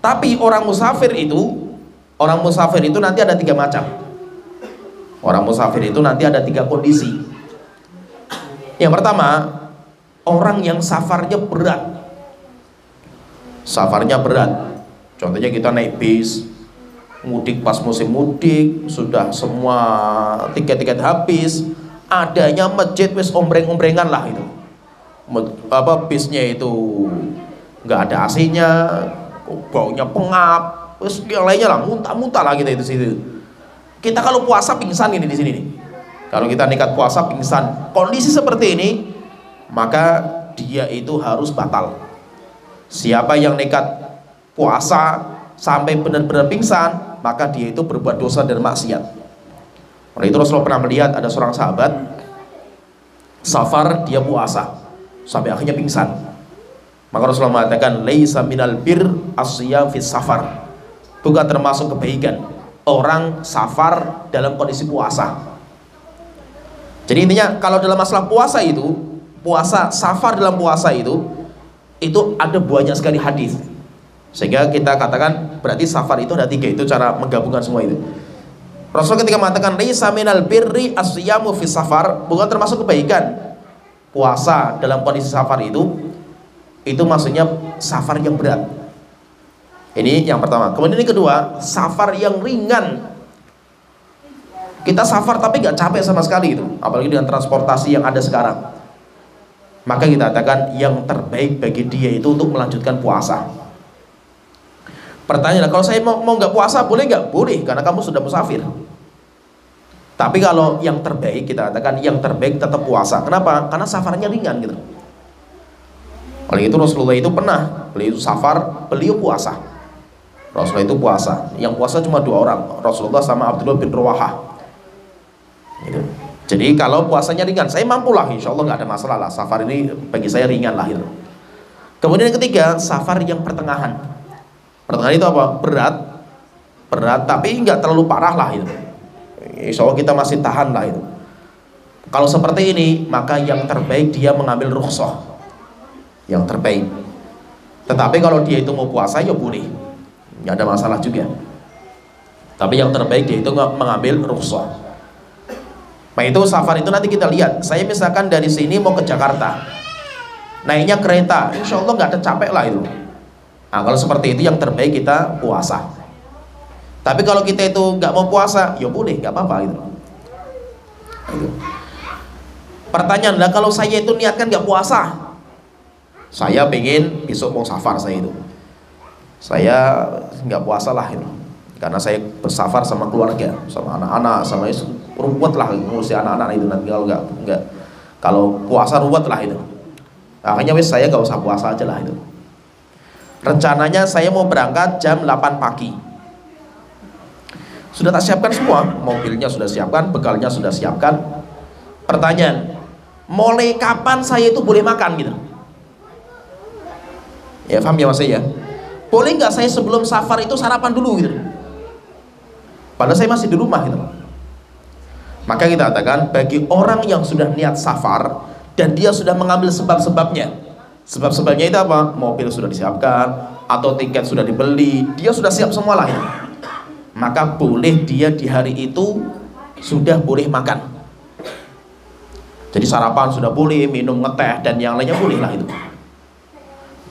Tapi orang musafir itu nanti ada 3 macam. Orang musafir itu nanti ada 3 kondisi. Yang pertama, orang yang safarnya berat. Safarnya berat. Contohnya kita naik bis, mudik pas musim mudik, sudah semua tiket-tiket habis, adanya masjid wis ombreng-ombrengan lah itu. Bisnya itu nggak ada AC-nya, baunya pengap, terus yang lainnya lah, muntah-muntah lah kita itu situ. Kita kalau puasa pingsan ini di sini nih. Kalau kita nekat puasa pingsan, kondisi seperti ini, maka dia itu harus batal. Siapa yang nekat puasa sampai benar-benar pingsan, maka dia itu berbuat dosa dan maksiat. Oleh itu Rasulullah pernah melihat ada seorang sahabat safar, dia puasa sampai akhirnya pingsan. Maka Rasulullah mengatakan, laisa minal bir asyam fis safar. Bukan termasuk kebaikan orang safar dalam kondisi puasa. Jadi intinya kalau dalam masalah puasa itu, puasa safar dalam puasa itu ada banyak sekali hadis. Sehingga kita katakan berarti safar itu ada 3, itu cara menggabungkan semua itu. Rasul ketika mengatakan laisa minal birri asyamu fi safar, bukan termasuk kebaikan puasa dalam kondisi safar itu maksudnya safar yang berat. Ini yang pertama. Kemudian yang kedua, safar yang ringan. Kita safar tapi gak capek sama sekali itu, apalagi dengan transportasi yang ada sekarang. Maka kita katakan yang terbaik bagi dia itu untuk melanjutkan puasa. Pertanyaan, kalau saya mau nggak puasa boleh nggak? Boleh, karena kamu sudah musafir. Tapi kalau yang terbaik, kita katakan yang terbaik tetap puasa. Kenapa? Karena safarnya ringan gitu. Oleh itu Rasulullah itu pernah, beliau itu safar, beliau puasa. Rasulullah itu puasa. Yang puasa cuma 2 orang, Rasulullah sama Abdullah bin Rawahah. Gitu. Jadi kalau puasanya ringan, saya mampu lah, insya Allah nggak ada masalah lah. Safar ini bagi saya ringan lah gitu. Kemudian yang ketiga, safar yang pertengahan. Pertengahan itu apa? Berat tapi nggak terlalu parah lah itu. Insya Allah kita masih tahan lah itu. Kalau seperti ini, maka yang terbaik dia mengambil rukhsah. Yang terbaik. Tetapi kalau dia itu mau puasa ya boleh, nggak ada masalah juga. Tapi yang terbaik dia itu mengambil rukhsah. Nah itu safar itu nanti kita lihat. Saya misalkan dari sini mau ke Jakarta, naiknya kereta, insya Allah nggak ada capek lah itu. Nah kalau seperti itu yang terbaik kita puasa. Tapi kalau kita itu nggak mau puasa, ya boleh, nggak apa-apa gitu. Pertanyaan lah, kalau saya itu niatkan nggak puasa, saya pengen besok mau safar, saya nggak puasa lah itu. Karena saya bersafar sama keluarga, sama anak-anak, sama ruwet lah ngurusi anak-anak itu nanti kalau puasa ruwet lah itu. Makanya saya nggak usah puasa aja lah itu. Rencananya saya mau berangkat jam 8 pagi. Sudah tak siapkan semua, mobilnya sudah siapkan, bekalnya sudah siapkan. Pertanyaan, mulai kapan saya itu boleh makan gitu? Ya paham ya Mas ya? Boleh nggak saya sebelum safar itu sarapan dulu gitu? Padahal saya masih di rumah gitu. Maka kita katakan bagi orang yang sudah niat safar dan dia sudah mengambil sebab-sebabnya. Sebab-sebabnya itu apa? Mobil sudah disiapkan atau tiket sudah dibeli, dia sudah siap semua lah ya. Maka boleh dia di hari itu sudah boleh makan. Jadi sarapan sudah boleh, minum ngeteh dan yang lainnya boleh lah itu.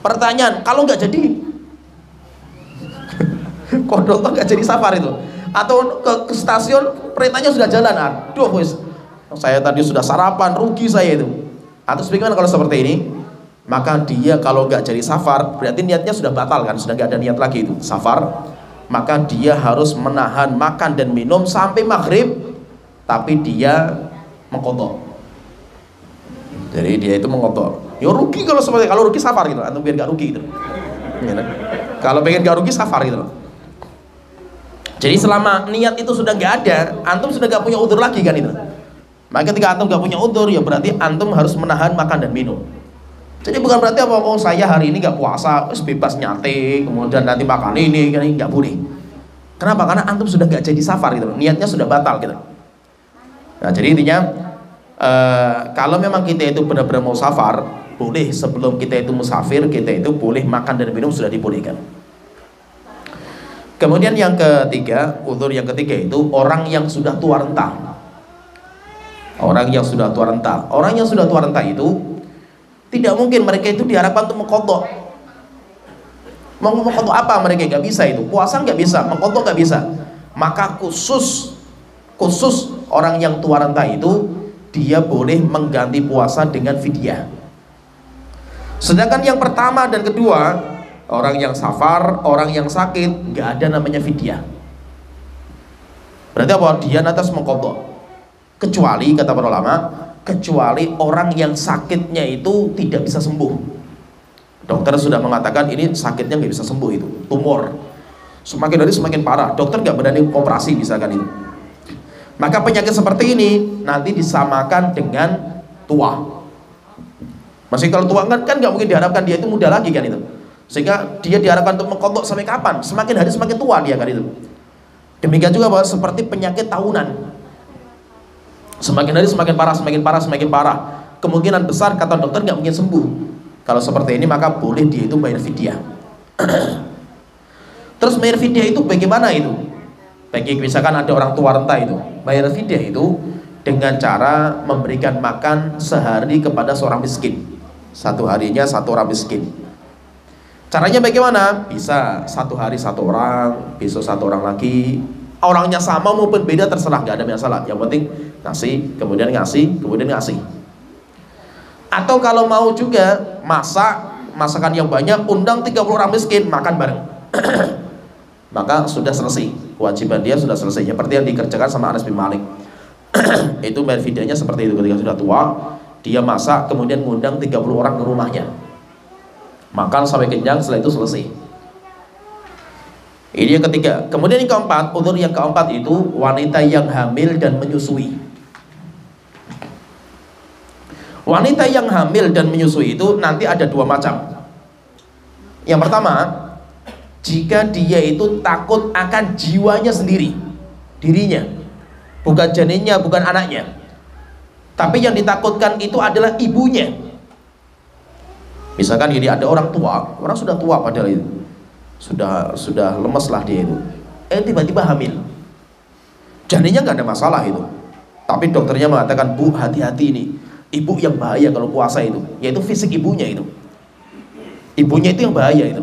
Pertanyaan, kalau nggak jadi konduktor nggak jadi safar itu, atau ke stasiun perintahnya sudah jalan, aduh wis saya tadi sudah sarapan, rugi saya itu. Atau bagaimana kalau seperti ini? Maka dia kalau nggak jadi safar berarti niatnya sudah batal kan, sudah nggak ada niat lagi itu safar. Maka dia harus menahan makan dan minum sampai maghrib, tapi dia mengkodok. Jadi dia itu mengkodok. Ya rugi kalau seperti, kalau rugi safar gitu, antum biar nggak rugi gitu. Kalau pengen nggak rugi safar gitu. Jadi selama niat itu sudah nggak ada, antum sudah nggak punya udzur lagi kan itu. Maka ketika antum nggak punya udzur, ya berarti antum harus menahan makan dan minum. Jadi bukan berarti apa, oh saya hari ini nggak puasa, bebas nyate, kemudian nanti makan ini nggak boleh. Kenapa? Karena antum sudah nggak jadi safar gitu, niatnya sudah batal gitu. Nah jadi intinya kalau memang kita itu benar-benar mau safar, boleh sebelum kita itu musafir, kita itu boleh makan dan minum sudah dibolehkan. Kemudian yang ketiga, uzur yang ketiga itu orang yang sudah tua renta. Orang yang sudah tua renta, orang yang sudah tua renta itu tidak mungkin mereka itu diharapkan untuk mengkodok. Mau mengkodok apa mereka? Nggak bisa itu. Puasa nggak bisa, mengkodok nggak bisa. Maka khusus orang yang tua renta itu dia boleh mengganti puasa dengan fidyah. Sedangkan yang pertama dan kedua, orang yang safar, orang yang sakit, nggak ada namanya fidyah. Berarti apa? Dia atas mengkodok. Kecuali kata para ulama, kecuali orang yang sakitnya itu tidak bisa sembuh. Dokter sudah mengatakan ini sakitnya nggak bisa sembuh, itu tumor, semakin hari semakin parah, dokter nggak berani operasi misalkan itu. Maka penyakit seperti ini nanti disamakan dengan tua. Masih kalau tua kan nggak mungkin diharapkan dia itu muda lagi kan itu, sehingga dia diharapkan untuk mengkodok sampai kapan? Semakin hari semakin tua dia kan itu. Demikian juga bahwa seperti penyakit tahunan, semakin hari semakin parah, semakin parah, semakin parah. Kemungkinan besar kata dokter nggak mungkin sembuh. Kalau seperti ini maka boleh dia itu bayar fidyah. Terus bayar fidyah itu bagaimana itu? Bagi misalkan ada orang tua renta itu, bayar fidyah itu dengan cara memberikan makan sehari kepada seorang miskin. Satu harinya satu orang miskin. Caranya bagaimana? Bisa satu hari satu orang, besok satu orang lagi. Orangnya sama maupun beda terserah, nggak ada masalah. Yang penting ngasih, kemudian ngasih, kemudian ngasih. Atau kalau mau juga masakan yang banyak, undang 30 orang miskin makan bareng. Maka sudah selesai, kewajiban dia sudah selesai. Seperti yang dikerjakan sama Anas bin Malik. Itu bayar fidyahnya seperti itu, ketika sudah tua dia masak kemudian mengundang 30 orang ke rumahnya, makan sampai kenyang, setelah itu selesai. Ini yang ketiga. Kemudian yang keempat, uzur yang keempat itu wanita yang hamil dan menyusui. Wanita yang hamil dan menyusui itu nanti ada dua macam. Yang pertama, jika dia itu takut akan jiwanya sendiri, dirinya, bukan janinnya, bukan anaknya, tapi yang ditakutkan itu adalah ibunya. Misalkan ini ada orang tua, orang sudah tua padahal itu sudah lemes lah dia itu, tiba-tiba hamil. Janinnya nggak ada masalah itu, tapi dokternya mengatakan, bu hati-hati ini, ibu yang bahaya kalau puasa itu, yaitu fisik ibunya itu. Ibunya itu yang bahaya itu.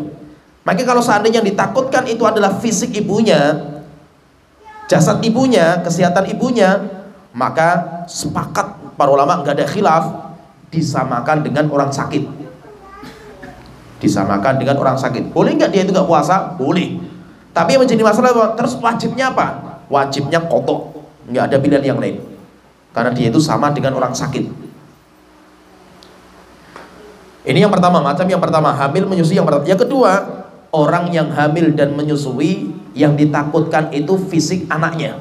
Maka kalau seandainya yang ditakutkan itu adalah fisik ibunya, jasad ibunya, kesehatan ibunya, maka sepakat para ulama, nggak ada khilaf, disamakan dengan orang sakit. Disamakan dengan orang sakit. Boleh nggak dia itu nggak puasa? Boleh. Tapi yang menjadi masalah, terus wajibnya apa? Wajibnya qadha, nggak ada pilihan yang lain. Karena dia itu sama dengan orang sakit. Ini yang pertama, macam yang pertama, hamil menyusui yang pertama. Yang kedua, orang yang hamil dan menyusui yang ditakutkan itu fisik anaknya,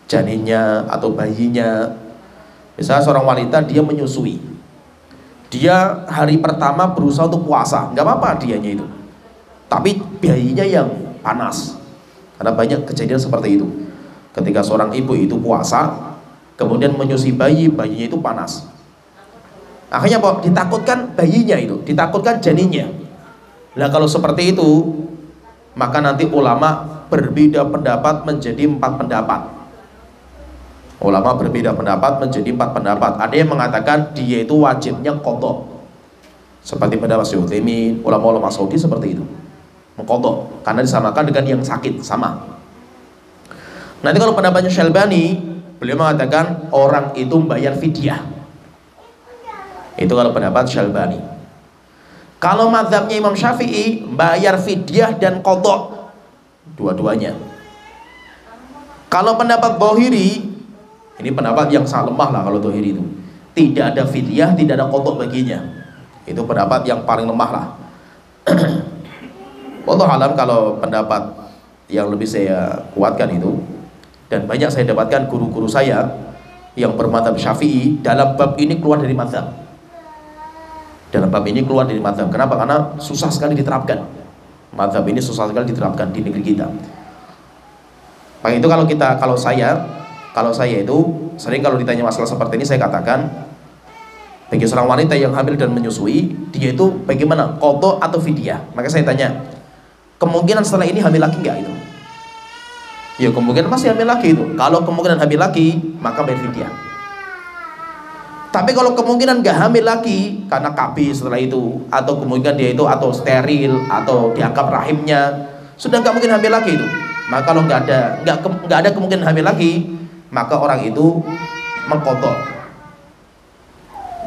janinnya atau bayinya. Misalnya seorang wanita dia menyusui, dia hari pertama berusaha untuk puasa, nggak apa-apa dianya itu, tapi bayinya yang panas. Karena banyak kejadian seperti itu, ketika seorang ibu itu puasa kemudian menyusui bayi, bayinya itu panas. Akhirnya apa? Ditakutkan bayinya itu, ditakutkan janinnya. Nah kalau seperti itu, maka nanti ulama berbeda pendapat menjadi 4 pendapat. Ulama berbeda pendapat menjadi 4 pendapat. Ada yang mengatakan dia itu wajibnya qadha, seperti pendapat Syekh Utsaimin, ulama-ulama Saudi seperti itu, mengqadha karena disamakan dengan yang sakit, sama. Nanti kalau pendapatnya Syalbani, beliau mengatakan orang itu membayar fidyah. Itu kalau pendapat Syalbani. Kalau mazhabnya Imam Syafi'i, bayar fidyah dan qadha dua-duanya. Kalau pendapat Dhahiri, ini pendapat yang sangat lemah lah kalau Dhahiri itu, tidak ada fidyah, tidak ada qadha baginya. Itu pendapat yang paling lemah lah. Wallahu alam kalau pendapat yang lebih saya kuatkan itu, dan banyak saya dapatkan guru-guru saya yang bermadzhab Syafi'i dalam bab ini keluar dari mazhab. dalam bab ini keluar dari mazhab. Kenapa? Karena susah sekali diterapkan. Mazhab ini susah sekali diterapkan di negeri kita. Maka itu kalau saya itu sering kalau ditanya masalah seperti ini, saya katakan bagi seorang wanita yang hamil dan menyusui, dia itu bagaimana? Qadha atau fidyah? Maka saya tanya, kemungkinan setelah ini hamil lagi enggak itu? Ya kemungkinan masih hamil lagi itu. Kalau kemungkinan hamil lagi, maka bayar fidyah. Tapi kalau kemungkinan nggak hamil lagi karena KB setelah itu, atau kemungkinan dia itu atau steril atau dianggap rahimnya sudah nggak mungkin hamil lagi itu, maka kalau nggak ada kemungkinan hamil lagi, maka orang itu mengqadha.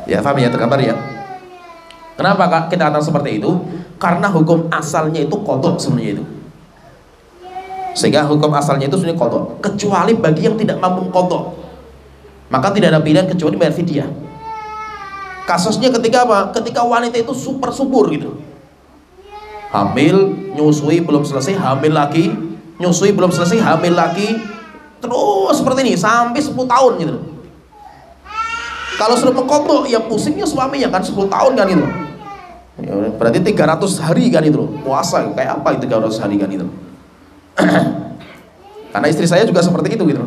Ya paham ya, tergambar ya. Kenapa kita katakan seperti itu? Karena hukum asalnya itu qadha sebenarnya itu. Sehingga hukum asalnya itu sebenarnya qadha, kecuali bagi yang tidak mampu qadha, maka tidak ada pilihan kecuali bayar fidyah. Kasusnya ketika apa? Ketika wanita itu super subur gitu, hamil, nyusui belum selesai, hamil lagi, nyusui belum selesai, hamil lagi, terus seperti ini sampai 10 tahun gitu. Kalau sudah mengqadha, ya pusingnya suaminya kan 10 tahun kan itu. Ya, berarti 300 hari kan itu puasa, kayak apa itu 300 hari kan itu. Karena istri saya juga seperti itu gitu.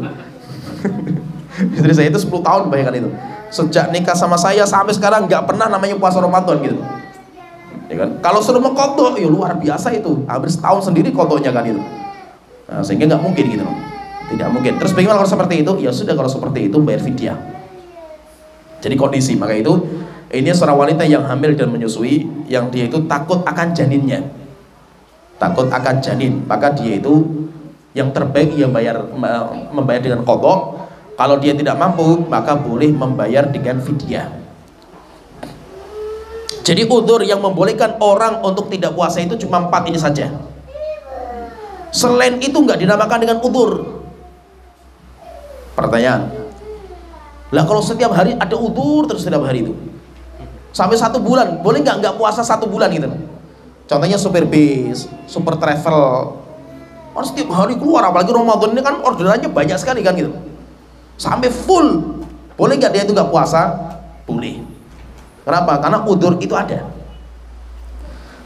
Istri saya itu 10 tahun bayangkan itu. Sejak nikah sama saya sampai sekarang nggak pernah namanya puasa Ramadan gitu. Ya kan? Kalau sudah mengqadha, ya luar biasa itu. Hampir setahun sendiri qadhanya kan itu. Nah, sehingga nggak mungkin gitu. Tidak mungkin. Terus bagaimana kalau seperti itu? Ya sudah, kalau seperti itu bayar fidyah. Jadi kondisi, maka itu ini seorang wanita yang hamil dan menyusui, yang dia itu takut akan janinnya. Takut akan janin, maka dia itu yang terbaik ia membayar dengan qadha. Kalau dia tidak mampu, maka boleh membayar dengan fidyah. Jadi udzur yang membolehkan orang untuk tidak puasa itu cuma 4 ini saja. Selain itu nggak dinamakan dengan udzur. Pertanyaan, lah kalau setiap hari ada udzur terus setiap hari itu sampai 1 bulan, boleh nggak puasa 1 bulan gitu? Contohnya supir bis, super travel, kan setiap hari keluar, apalagi Ramadan ini kan orderannya banyak sekali kan gitu, sampai full, boleh nggak dia itu nggak puasa? Boleh. Kenapa? Karena udzur itu ada.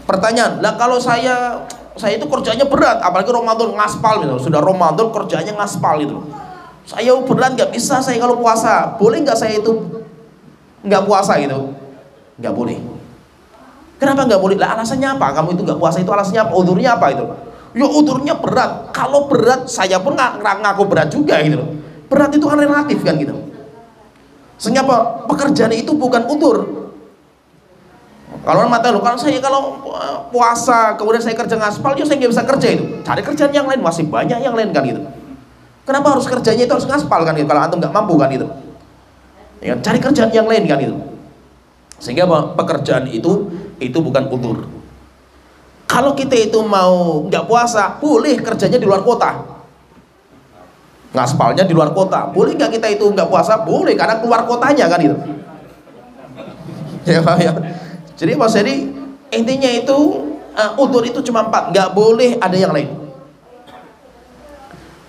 Pertanyaan, lah kalau saya itu kerjanya berat, apalagi Ramadan ngaspal gitu, sudah Ramadan kerjanya ngaspal gitu, saya berat nggak bisa saya kalau puasa, boleh nggak saya itu nggak puasa gitu? Nggak boleh. Kenapa nggak boleh? Lah alasannya apa? Kamu itu nggak puasa itu alasannya apa? Udzurnya apa itu? Ya udzurnya berat. Kalau berat, saya pun ngaku berat juga gitu. Berat itu kan relatif kan gitu. Sehingga apa? Pekerjaan itu bukan udzur. Kalau orang mata lo, kalau saya kalau puasa kemudian saya kerja ngaspal, ya saya nggak bisa kerja itu. Cari kerjaan yang lain, masih banyak yang lain kan gitu. Kenapa harus kerjanya itu harus ngaspal kan gitu? Kalau antum nggak mampu kan gitu. Ya, cari kerjaan yang lain kan gitu. Sehingga apa? Pekerjaan itu bukan udzur. Kalau kita itu mau nggak puasa, boleh kerjanya di luar kota, ngaspalnya di luar kota, boleh nggak kita itu nggak puasa? Boleh, karena keluar kotanya kan itu. Ya Pak ya. Jadi Mas Heri, intinya itu udzur itu cuma 4, nggak boleh ada yang lain.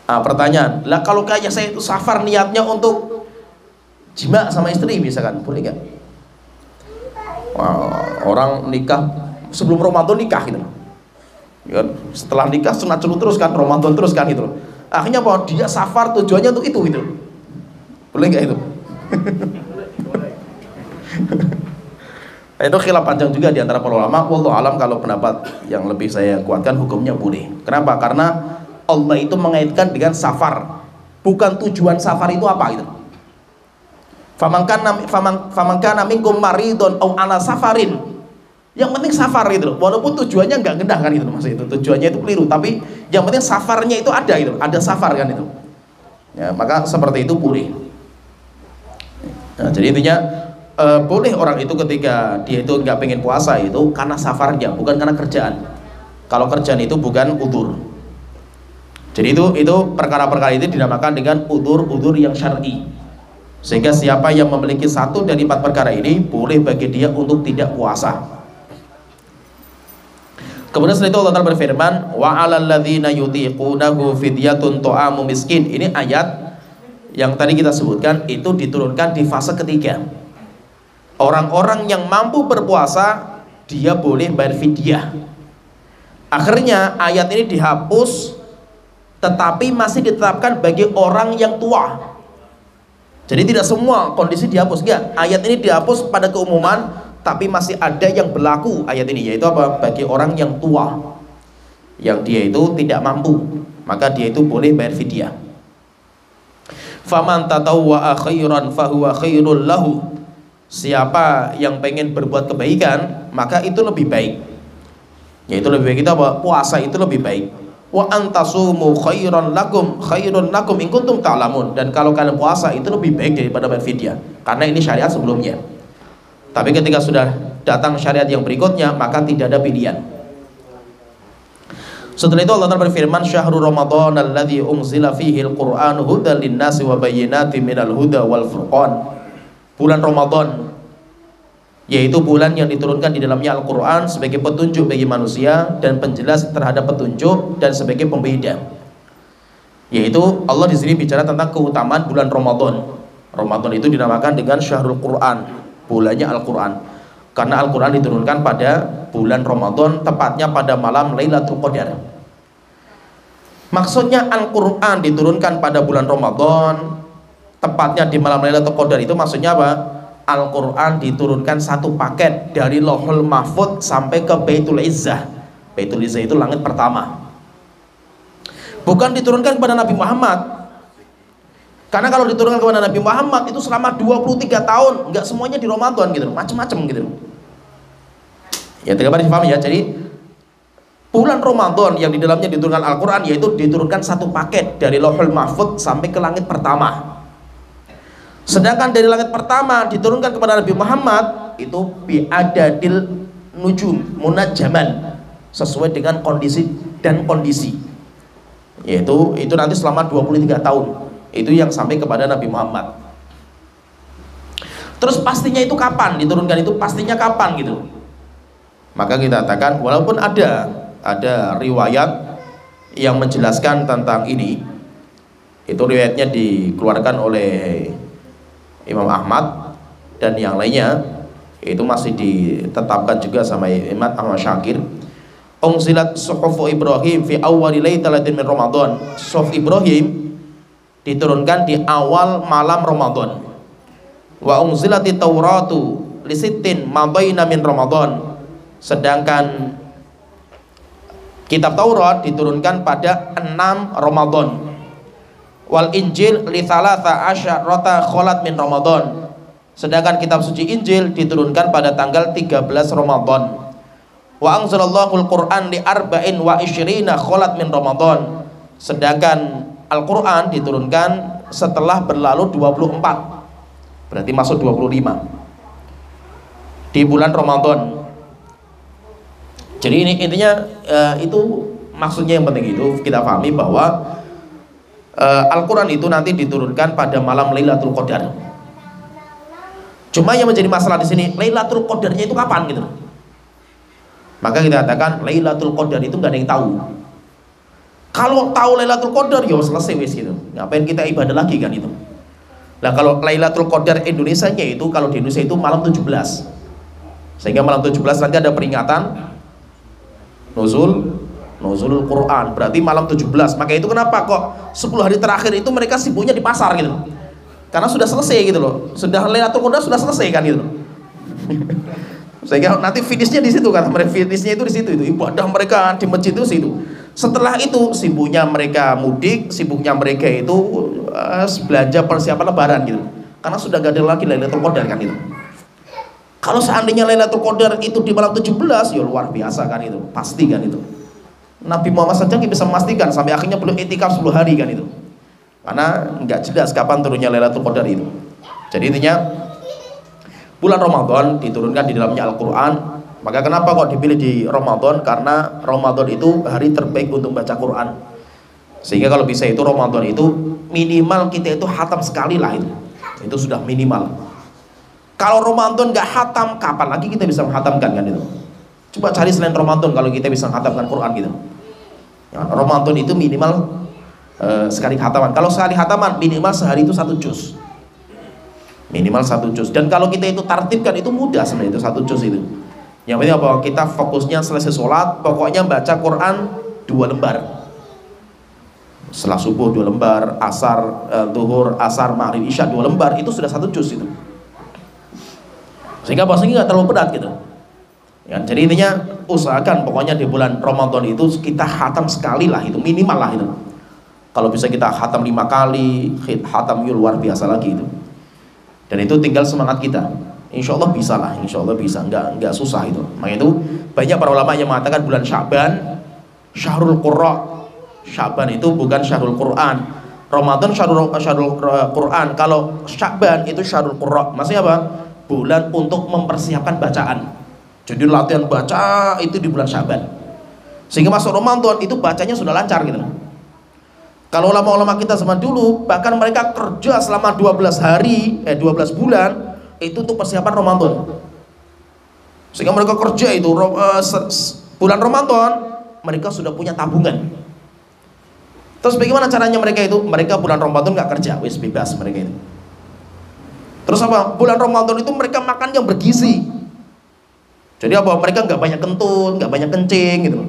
Nah, pertanyaan, lah kalau kayak saya itu safar niatnya untuk jima sama istri misalkan, boleh nggak? Orang nikah sebelum Ramadan nikah gitu, ya, setelah nikah sunat terus kan, Ramadan terus kan gitu. Akhirnya apa? Dia safar tujuannya untuk itu gitu, boleh nggak itu? Itu khilaf panjang juga di antara para ulama. Wallahu alam, kalau pendapat yang lebih saya kuatkan hukumnya boleh. Kenapa? Karena Allah itu mengaitkan dengan safar, bukan tujuan safar itu apa gitu. Faman kana minkum maridun aw ala safarin. Yang penting safar gitu loh. Walaupun tujuannya nggak gendah kan itu, maksud itu tujuannya itu keliru, tapi yang penting safarnya itu ada gitu, ada safar kan itu. Ya, maka seperti itu boleh. Nah, jadi intinya boleh orang itu ketika dia itu nggak pengen puasa itu karena safarnya, bukan karena kerjaan. Kalau kerjaan itu bukan udzur. Jadi itu perkara-perkara itu dinamakan dengan udzur yang syar'i. Sehingga siapa yang memiliki 1 dari 4 perkara ini, boleh bagi dia untuk tidak puasa. Kemudian setelah itu Allah Ta'ala berfirman, wa 'alal ladzina yutiqunahu fidyatun ta'amu miskin. Ini ayat yang tadi kita sebutkan itu diturunkan di fase ketiga. Orang-orang yang mampu berpuasa dia boleh bayar fidyah. Akhirnya ayat ini dihapus, tetapi masih ditetapkan bagi orang yang tua. Jadi tidak semua kondisi dihapus, enggak. Ayat ini dihapus pada keumuman, tapi masih ada yang berlaku ayat ini, yaitu apa? Bagi orang yang tua, yang dia itu tidak mampu, maka dia itu boleh bayar fidyah. Faman tatawwa'a khairan fahuwa khairul lahu. Siapa yang pengen berbuat kebaikan, maka itu lebih baik. Yaitu lebih baik itu apa? Puasa itu lebih baik. Wa antasumu khairan lakum in kuntum ta'lamun. Dan kalau kalian puasa itu lebih baik daripada bayar fidyah, karena ini syariat sebelumnya. Tapi ketika sudah datang syariat yang berikutnya, maka tidak ada pilihan. Setelah itu Allah Ta'ala berfirman, syahrul Ramadan alladzi unzila fihi al-Qur'an hudan lin-nasi wa bayyinatin minal huda wal furqan. Bulan Ramadan, yaitu bulan yang diturunkan di dalamnya Al-Quran sebagai petunjuk bagi manusia dan penjelas terhadap petunjuk dan sebagai pembeda. Yaitu Allah di sini bicara tentang keutamaan bulan Ramadan. Ramadan itu dinamakan dengan syahrul Quran, bulannya Al-Quran, karena Al-Quran diturunkan pada bulan Ramadan, tepatnya pada malam Lailatul Qadar. Maksudnya Al-Quran diturunkan pada bulan Ramadan, tepatnya di malam Lailatul Qadar, itu maksudnya apa? Al-Quran diturunkan satu paket dari Lauhul Mahfuz sampai ke Baitul Izzah. Baitul Izzah itu langit pertama. Bukan diturunkan kepada Nabi Muhammad, karena kalau diturunkan kepada Nabi Muhammad itu selama 23 tahun, nggak semuanya di Ramadan gitu, macam-macam gitu. Ya, tidak dipahami ya. Jadi bulan Ramadan yang di dalamnya diturunkan Al-Quran, yaitu diturunkan satu paket dari Lauhul Mahfuz sampai ke langit pertama. Sedangkan dari langit pertama diturunkan kepada Nabi Muhammad itu bi'adadil nujum munajjaman, sesuai dengan kondisi dan kondisi. Yaitu itu nanti selama 23 tahun. Itu yang sampai kepada Nabi Muhammad. Terus pastinya itu kapan diturunkan, itu pastinya kapan gitu. Maka kita katakan walaupun ada riwayat yang menjelaskan tentang ini, itu riwayatnya dikeluarkan oleh Imam Ahmad dan yang lainnya, itu masih ditetapkan juga sama Imam Ahmad Syakir. Unzilat suhufu Ibrahim fi awwali lailatin min Ramadan. Suhuf Ibrahim diturunkan di awal malam Ramadan. Wa unzilati Tauratu li sittin ma baina min Ramadan. Sedangkan kitab Taurat diturunkan pada 6 Ramadan. Wal Injil li thalatha asyarata kholat min Ramadan. Sedangkan kitab suci Injil diturunkan pada tanggal 13 Ramadan. Wa anzalallahu al-Qur'an li arba'in wa isyrina kholat min Ramadan. Sedangkan Al-Quran diturunkan setelah berlalu 24, berarti masuk 25 di bulan Ramadan. Jadi ini intinya itu maksudnya yang penting itu kita pahami bahwa Al-Quran itu nanti diturunkan pada malam Lailatul Qadar. Cuma yang menjadi masalah di sini, Lailatul Qadarnya itu kapan gitu. Maka kita katakan Lailatul Qadar itu nggak ada yang tahu. Kalau tahu Lailatul Qadar ya selesai wis gitu. Ngapain kita ibadah lagi kan itu. Nah kalau Lailatul Qadar Indonesianya itu, kalau di Indonesia itu malam 17. Sehingga malam 17 nanti ada peringatan Nuzulul Quran, berarti malam 17. Maka itu kenapa kok 10 hari terakhir itu mereka sibuknya di pasar gitu. Karena sudah selesai gitu loh. Sudah Lailatul Qadar sudah selesai kan gitu. Sehingga nanti finishnya di situ kan, finishnya itu di situ, itu ibadah mereka di masjid itu situ. Setelah itu sibuknya mereka mudik, sibuknya mereka itu belanja persiapan lebaran gitu. Karena sudah gak ada lagi Lailatul Qadar kan itu. Kalau seandainya Lailatul Qadar itu di malam 17, ya luar biasa kan itu, pasti kan itu. Nabi Muhammad saja bisa memastikan sampai akhirnya belum itikaf 10 hari kan itu. Karena nggak jelas kapan turunnya Lailatul Qadar itu. Jadi intinya bulan Ramadan diturunkan di dalamnya Al-Quran. Maka kenapa kok dipilih di Ramadan? Karena Ramadan itu hari terbaik untuk baca Quran. Sehingga kalau bisa itu Ramadan itu minimal kita itu khatam sekali lah itu. Itu sudah minimal. Kalau Ramadan nggak khatam, kapan lagi kita bisa menghatamkan kan itu? Coba cari selain Ramadan kalau kita bisa menghatamkan Quran gitu. Ya, Ramadan itu minimal sekali khataman. Kalau sekali khataman minimal sehari itu 1 juz. Minimal 1 juz. Dan kalau kita itu tartibkan itu mudah sebenarnya, itu 1 juz itu. Yang penting apa? Kita fokusnya selesai sholat, pokoknya baca Quran 2 lembar. Setelah subuh 2 lembar, asar, zuhur, asar, maghrib, isya 2 lembar, itu sudah 1 juz itu. Sehingga bahasanya nggak terlalu berat gitu. Ya, jadi intinya usahakan pokoknya di bulan Ramadan itu kita khatam sekali lah, itu minimal lah itu. Kalau bisa kita khatam 5 kali, khatam luar biasa lagi itu. Dan itu tinggal semangat kita. Insya Allah bisa lah, insya Allah bisa, nggak susah itu. Makanya itu banyak para ulama yang mengatakan bulan Sya'ban syahrul Qurra. Sya'ban itu bukan syahrul Quran. Ramadan syahrul Quran. Kalau Sya'ban itu syahrul Qurra. Maksudnya apa? Bulan untuk mempersiapkan bacaan. Jadi latihan baca itu di bulan Sya'ban. Sehingga masuk Ramadan itu bacanya sudah lancar gitu. Kalau ulama-ulama kita zaman dulu bahkan mereka kerja selama 12 bulan itu untuk persiapan Ramadan. Sehingga mereka kerja itu bulan Ramadan mereka sudah punya tabungan. Terus bagaimana caranya mereka itu? Mereka bulan Ramadan nggak kerja, wis bebas mereka itu. Terus apa? Bulan Ramadan itu mereka makan yang bergizi. Jadi apa? Mereka nggak banyak kentut, nggak banyak kencing gitu.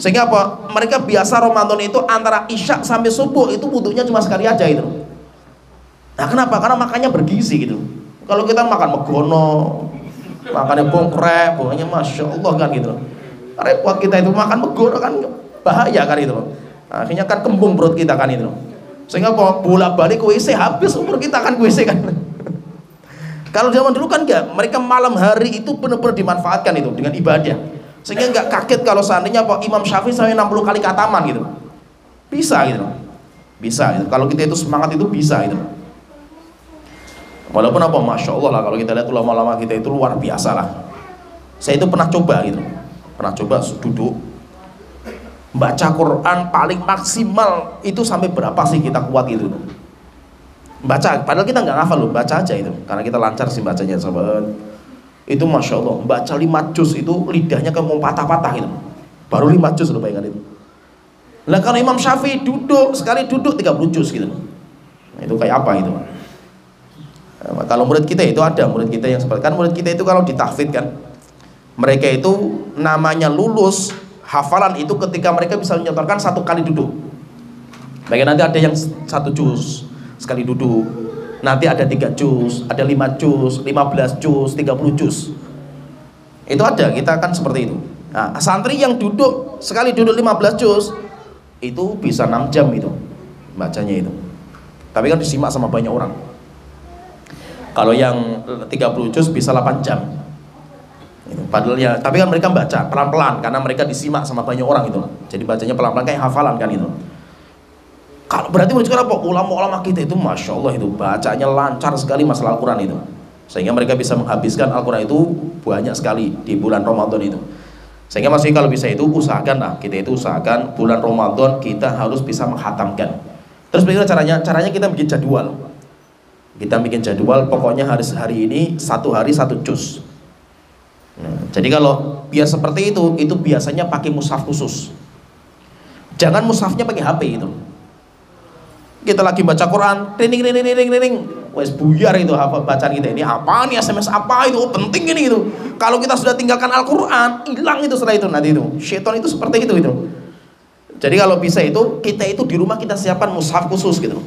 Sehingga apa? Mereka biasa Ramadan itu antara isya sampai subuh itu wudunya cuma sekali aja itu. Nah kenapa? Karena makannya bergizi gitu. Kalau kita makan megono, makannya bongkrek, pokoknya masya Allah kan gitu. Repot kita itu makan megono kan bahaya kan itu. Akhirnya kan kembung perut kita kan itu. Sehingga apa? Bolak-balik ke WC habis umur kita kan ke WC kan. Kalau zaman dulu kan enggak, mereka malam hari itu benar-benar dimanfaatkan itu dengan ibadah. Sehingga enggak kaget kalau seandainya apa Imam Syafi'i sampai 60 kali khataman gitu. Bisa gitu. Bisa gitu. Kalau kita itu semangat itu bisa gitu. Walaupun apa, masya Allah lah kalau kita lihat ulama-ulama kita itu luar biasa lah. Saya itu pernah coba gitu, pernah coba duduk baca Quran paling maksimal itu sampai berapa sih kita kuat gitu. Baca, padahal kita nggak ngafal loh, baca aja itu, karena kita lancar sih bacanya sahabat. Itu masya Allah, baca 5 juz itu lidahnya kayak mau patah-patah gitu. Baru 5 juz loh bayangkan itu. Nah kalau Imam Syafi'i duduk, sekali duduk 30 juz gitu. Nah, itu kayak apa itu? Nah, kalau murid kita itu ada murid kita yang seperti kan murid kita itu kalau ditahfidz kan mereka itu namanya lulus hafalan itu ketika mereka bisa menyetorkan 1 kali duduk. Baik nanti ada yang 1 juz sekali duduk, nanti ada 3 juz, ada 5 juz, 15 juz, 30 juz. Itu ada, kita kan seperti itu. Nah, santri yang duduk sekali duduk 15 juz itu bisa 6 jam itu bacanya itu. Tapi kan disimak sama banyak orang. Kalau yang 30 juz bisa 8 jam. Padahal ya, tapi kan mereka baca pelan-pelan karena mereka disimak sama banyak orang itu. Jadi bacanya pelan-pelan kayak hafalan kan itu. Kalau berarti menunjukkan apa? Ulama-ulama kita itu masya Allah itu bacanya lancar sekali masalah Al-Quran itu. Sehingga mereka bisa menghabiskan Al-Quran itu banyak sekali di bulan Ramadan itu. Sehingga masih kalau bisa itu usahakan lah, kita itu usahakan bulan Ramadan kita harus bisa menghatamkan. Terus bagaimana caranya? Caranya kita bikin jadwal. Kita bikin jadwal, pokoknya hari ini 1 hari 1 juz. Nah, jadi kalau biar seperti itu biasanya pakai mushaf khusus. Jangan mushafnya pakai HP itu. Kita lagi baca Quran, ring, wes buyar itu apa bacaan kita ini apa nih SMS apa itu penting ini itu. Kalau kita sudah tinggalkan Al-Quran, hilang itu setelah itu nanti itu. Syaitan itu seperti itu. Jadi kalau bisa itu kita itu di rumah kita siapkan mushaf khusus gitu.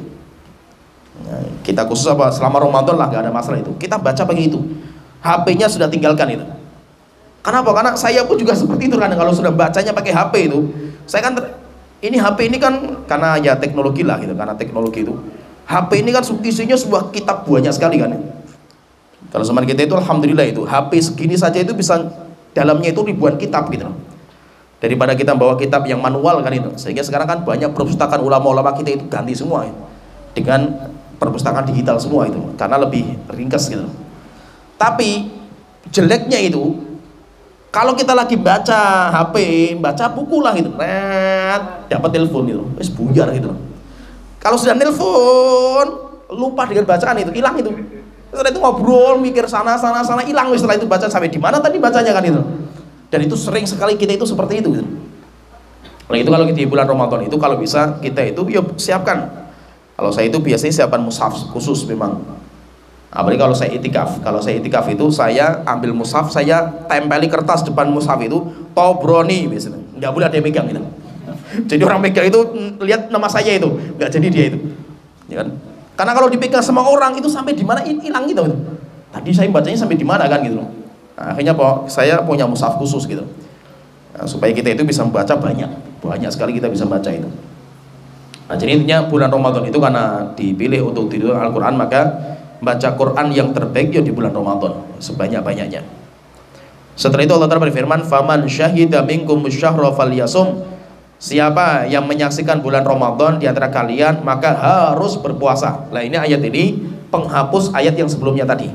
Nah, kita khusus apa selama Ramadan lah gak ada masalah itu. Kita baca pakai itu. HP-nya sudah tinggalkan itu. Kenapa? Karena saya pun juga seperti itu kan kalau sudah bacanya pakai HP itu. Saya kan ini HP ini kan karena ya teknologi lah gitu, karena teknologi itu. HP ini kan isinya sebuah kitab banyak sekali kan. Kalau zaman kita itu alhamdulillah itu HP segini saja itu bisa dalamnya itu ribuan kitab gitu. Daripada kita bawa kitab yang manual kan itu. Sehingga sekarang kan banyak perpustakaan ulama-ulama kita itu ganti semua ya. Dengan perpustakaan digital semua itu karena lebih ringkas gitu. Tapi jeleknya itu kalau kita lagi baca HP, baca buku lah gitu, dapat telepon gitu, wes buyar gitu. Kalau sudah telepon, lupa dengan bacaan itu, hilang itu. Setelah itu ngobrol, mikir sana, hilang. Setelah itu baca sampai di mana tadi bacanya kan itu. Dan itu sering sekali kita itu seperti itu. Gitu. Oleh itu kalau di bulan Ramadan itu kalau bisa kita itu ya siapkan. Kalau saya itu biasanya siapkan mushaf khusus memang. Apalagi kalau saya itikaf. Kalau saya itikaf itu saya ambil mushaf, saya tempeli kertas depan mushaf itu Tobroni biasanya. Nggak boleh ada yang megang gitu. Jadi orang megang itu lihat nama saya itu, nggak jadi dia itu. Ya kan? Karena kalau dipegang sama orang itu sampai di mana hilang gitu. Tadi saya bacanya sampai di mana kan gitu. Nah, akhirnya saya punya mushaf khusus gitu. Nah, supaya kita itu bisa membaca banyak sekali kita bisa baca itu. Nah, jadi intinya bulan Ramadan itu karena dipilih untuk tidur Al-Quran, maka baca Quran yang terbaik ya di bulan Ramadan sebanyak-banyaknya. Setelah itu Allah Ta'ala berfirman, "Faman syahida minkum syahra falyasum." Siapa yang menyaksikan bulan Ramadan di antara kalian maka harus berpuasa. Nah, ini ayat ini penghapus ayat yang sebelumnya tadi.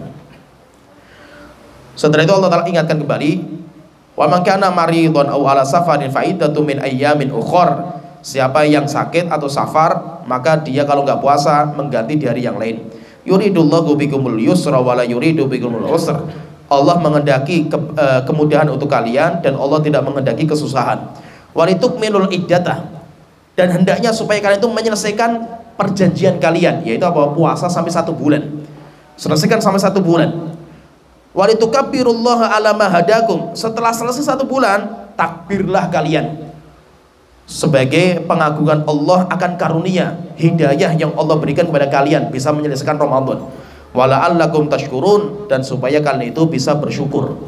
Setelah itu Allah Ta'ala ingatkan kembali, "Wa man kana maridun aw ala safarin fa iddatun min ayyamin ukhra." Siapa yang sakit atau safar, maka dia kalau nggak puasa mengganti di hari yang lain. Yuridullahu bikumul yusra wa la yuridu bikumul usra. Allah menghendaki kemudahan untuk kalian dan Allah tidak menghendaki kesusahan. Walitukmilul iddatah, dan hendaknya supaya kalian itu menyelesaikan perjanjian kalian, yaitu apa? Puasa sampai 1 bulan. Selesaikan sampai 1 bulan. Walitukabbirullaha ala ma hadakum. Setelah selesai 1 bulan, takbirlah kalian sebagai pengagungan Allah akan karunia hidayah yang Allah berikan kepada kalian bisa menyelesaikan Ramadan. Wala'allakum tashkurun, dan supaya kalian itu bisa bersyukur.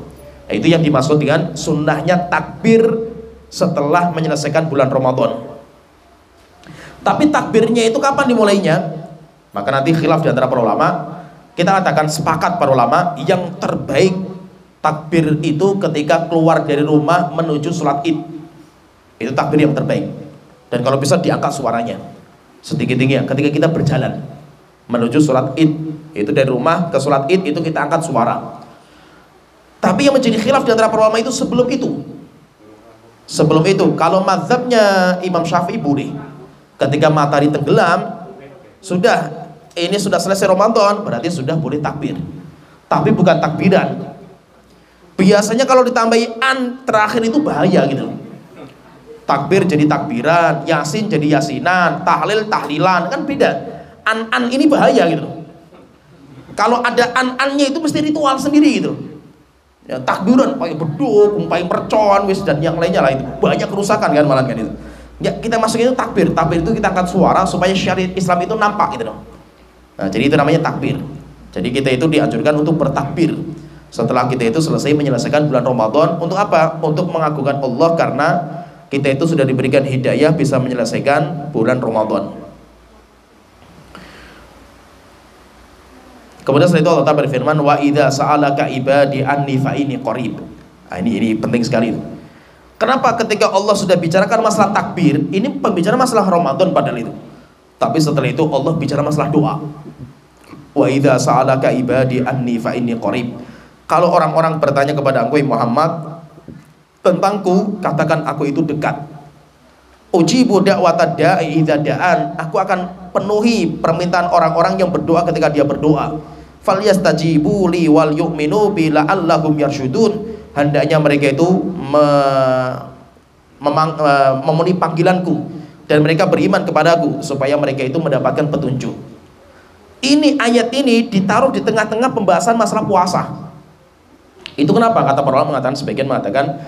Nah, itu yang dimaksud dengan sunnahnya takbir setelah menyelesaikan bulan Ramadan. Tapi takbirnya itu kapan dimulainya? Maka nanti khilaf di antara para ulama. Kita katakan sepakat para ulama yang terbaik takbir itu ketika keluar dari rumah menuju sholat id. Itu takbir yang terbaik. Dan kalau bisa diangkat suaranya setinggi-tingginya ketika kita berjalan menuju sholat id. Itu dari rumah ke sholat id itu kita angkat suara. Tapi yang menjadi khilaf di antara para ulama itu sebelum itu. Sebelum itu, kalau mazhabnya Imam Syafi'i boleh. Ketika matahari tenggelam, ini sudah selesai Ramadan, berarti sudah boleh takbir. Tapi bukan takbiran. Biasanya kalau ditambahi an terakhir itu bahaya gitu. Takbir jadi takbiran, yasin jadi yasinan, tahlil tahlilan, kan beda. An ini bahaya gitu. Kalau ada an-annya itu mesti ritual sendiri gitu. Ya, takbiran pakai beduk, pakai mercon wis dan yang lainnya lah, itu banyak kerusakan kan malah kan itu. Ya, kita masukin itu takbir itu kita angkat suara supaya syariat Islam itu nampak gitu dong. Nah, jadi itu namanya takbir. Jadi kita itu dianjurkan untuk bertakbir setelah kita itu selesai menyelesaikan bulan Ramadan. Untuk apa? Untuk mengagungkan Allah karena kita itu sudah diberikan hidayah bisa menyelesaikan bulan Ramadan. Kemudian setelah itu Allah Ta'ala berfirman, "Wa idza sa'alaka ibadi anni fa inni qarib." Nah, ini penting sekali itu. Kenapa ketika Allah sudah bicarakan masalah takbir, ini pembicara masalah Ramadan padahal itu. Tapi setelah itu Allah bicara masalah doa. Wa idza sa'alaka ibadi anni fa inni qarib. Kalau orang-orang bertanya kepada engkau Muhammad tentangku, katakan aku itu dekat. Ujibu da'watad da'i idza da'an. Aku akan penuhi permintaan orang-orang yang berdoa ketika dia berdoa. Falyastajibu li wal yu'minu bi la'allahum yarsyudun. Hendaknya mereka itu memenuhi panggilanku dan mereka beriman kepadaku supaya mereka itu mendapatkan petunjuk. Ini ayat ini ditaruh di tengah-tengah pembahasan masalah puasa. Itu kenapa? Kata para ulama mengatakan, sebagian mengatakan,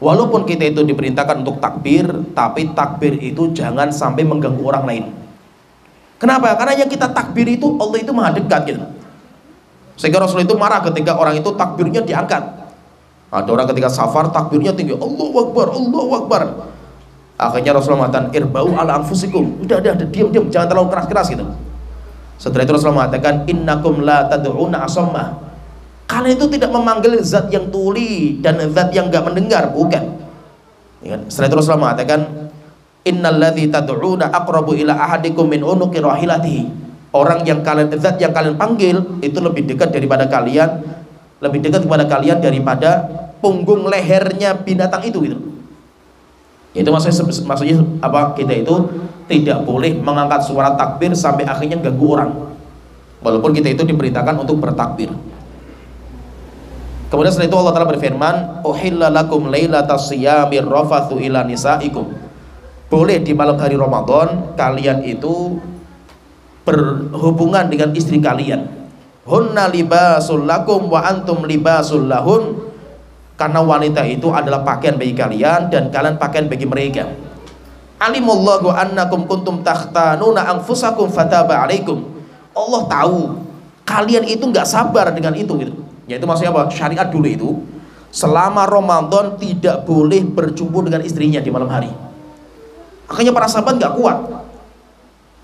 walaupun kita itu diperintahkan untuk takbir, tapi takbir itu jangan sampai mengganggu orang lain. Kenapa? Karena yang kita takbir itu Allah itu maha dekat gitu. Sehingga Rasul itu marah ketika orang itu takbirnya diangkat. Ada orang ketika safar takbirnya tinggi, Allahu Akbar, Allahu Akbar. Akhirnya Rasulullah mengatakan, irba'u ala anfusikum. Udah, diam, jangan terlalu keras-keras gitu. Setelah itu Rasulullah mengatakan, innakum la tad'una asammah. Kalian itu tidak memanggil zat yang tuli dan zat yang enggak mendengar, bukan. Setelah itu Rasulullah mengatakan, innalladzi tad'una aqrabu ila ahadikum min unuqi rahilatihi. Zat yang kalian panggil itu lebih dekat daripada kalian, lebih dekat kepada kalian daripada punggung lehernya binatang itu gitu. Itu maksudnya apa? Kita itu tidak boleh mengangkat suara takbir sampai akhirnya ganggu orang. Walaupun kita itu diperintahkan untuk bertakbir. Kemudian setelah itu Allah Ta'ala berfirman, uhilla lakum lailatas siyamir rafathu ila nisaikum. Boleh di malam hari Ramadan kalian itu berhubungan dengan istri kalian. hunna libasul lakum wa antum libasul lahun, karena wanita itu adalah pakaian bagi kalian dan kalian pakaian bagi mereka. Alimallahu annakum kuntum takhtanuna anfusakum fataba alaikum. Allah tahu kalian itu nggak sabar dengan itu gitu. Yaitu maksudnya apa? Syariat dulu itu selama Ramadan tidak boleh berjumpa dengan istrinya di malam hari. Akhirnya para sahabat nggak kuat.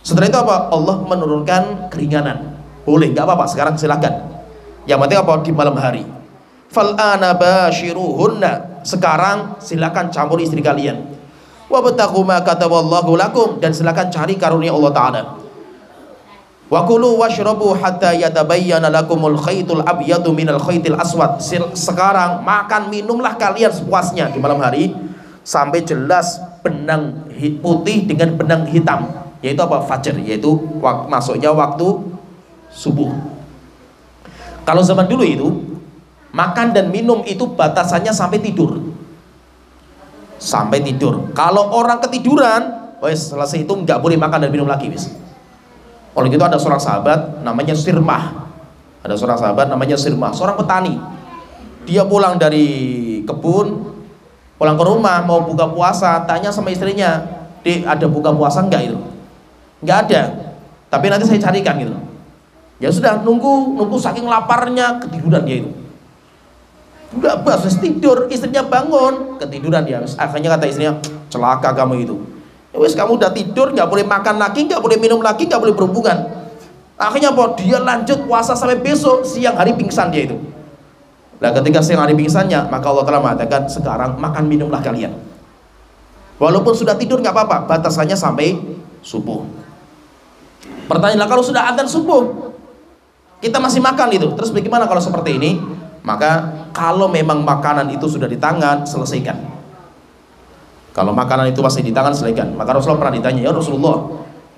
Setelah itu apa? Allah menurunkan keringanan. Boleh, nggak apa-apa, sekarang silakan. Yang penting apa? Di malam hari. Fal'ana bashiruhunna, sekarang silakan campur istri kalian. Wabtaghu ma kataballahu lakum, dan silakan cari karunia Allah Ta'ala. Wa kulu washrabu hatta yatabayyana lakumul khaytul abyadu minal khaytil aswad. Sekarang makan minumlah kalian sepuasnya di malam hari sampai jelas benang putih dengan benang hitam, yaitu apa? Fajar, yaitu masuknya waktu subuh. Kalau zaman dulu itu makan dan minum itu batasannya sampai tidur. Sampai tidur. Kalau orang ketiduran, wes selesai itu nggak boleh makan dan minum lagi, wes. Oleh itu ada seorang sahabat namanya Sirmah. Ada seorang sahabat namanya Sirmah, seorang petani. Dia pulang dari kebun, pulang ke rumah mau buka puasa, tanya sama istrinya, "Dek, ada buka puasa enggak itu?" "Enggak ada, tapi nanti saya carikan," gitu. Ya sudah, nunggu saking laparnya ketiduran dia itu. Udah bahas tidur, istrinya bangun, ketiduran dia. Akhirnya kata istrinya, "Celaka kamu itu. Ya wes, kamu udah tidur, nggak boleh makan lagi, nggak boleh minum lagi, nggak boleh berhubungan." Akhirnya apa? Dia lanjut puasa sampai besok siang hari pingsan dia itu. Nah, ketika siang hari pingsannya, maka Allah telah mengatakan, "Sekarang makan minumlah kalian. Walaupun sudah tidur nggak apa-apa, batasannya sampai subuh." Pertanyaanlah, kalau sudah adzan subuh kita masih makan itu, terus bagaimana kalau seperti ini? Maka kalau memang makanan itu sudah di tangan, selesaikan. Kalau makanan itu masih di tangan, selesaikan. Maka Rasulullah pernah ditanya, "Ya Rasulullah,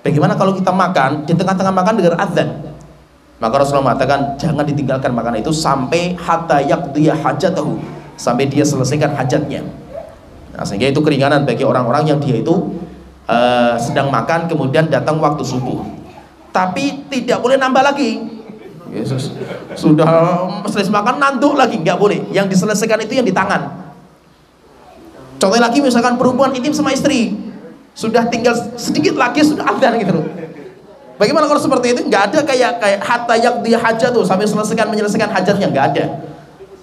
bagaimana kalau kita makan di tengah-tengah makan dengan adzan?" Maka Rasulullah mengatakan, jangan ditinggalkan makanan itu sampai hatta yaqdiya hajatahu, sampai dia selesaikan hajatnya. Nah, sehingga itu keringanan bagi orang-orang yang dia itu sedang makan kemudian datang waktu subuh. Tapi tidak boleh nambah lagi. Yesus, sudah selesai makan nanduk lagi, nggak boleh. Yang diselesaikan itu yang di tangan. Contoh lagi, misalkan berhubungan intim sama istri, sudah tinggal sedikit lagi sudah adzan gitu loh. Bagaimana kalau seperti itu? Nggak ada kayak hatta yaqdi hajat tuh, sampai menyelesaikan hajatnya, nggak ada.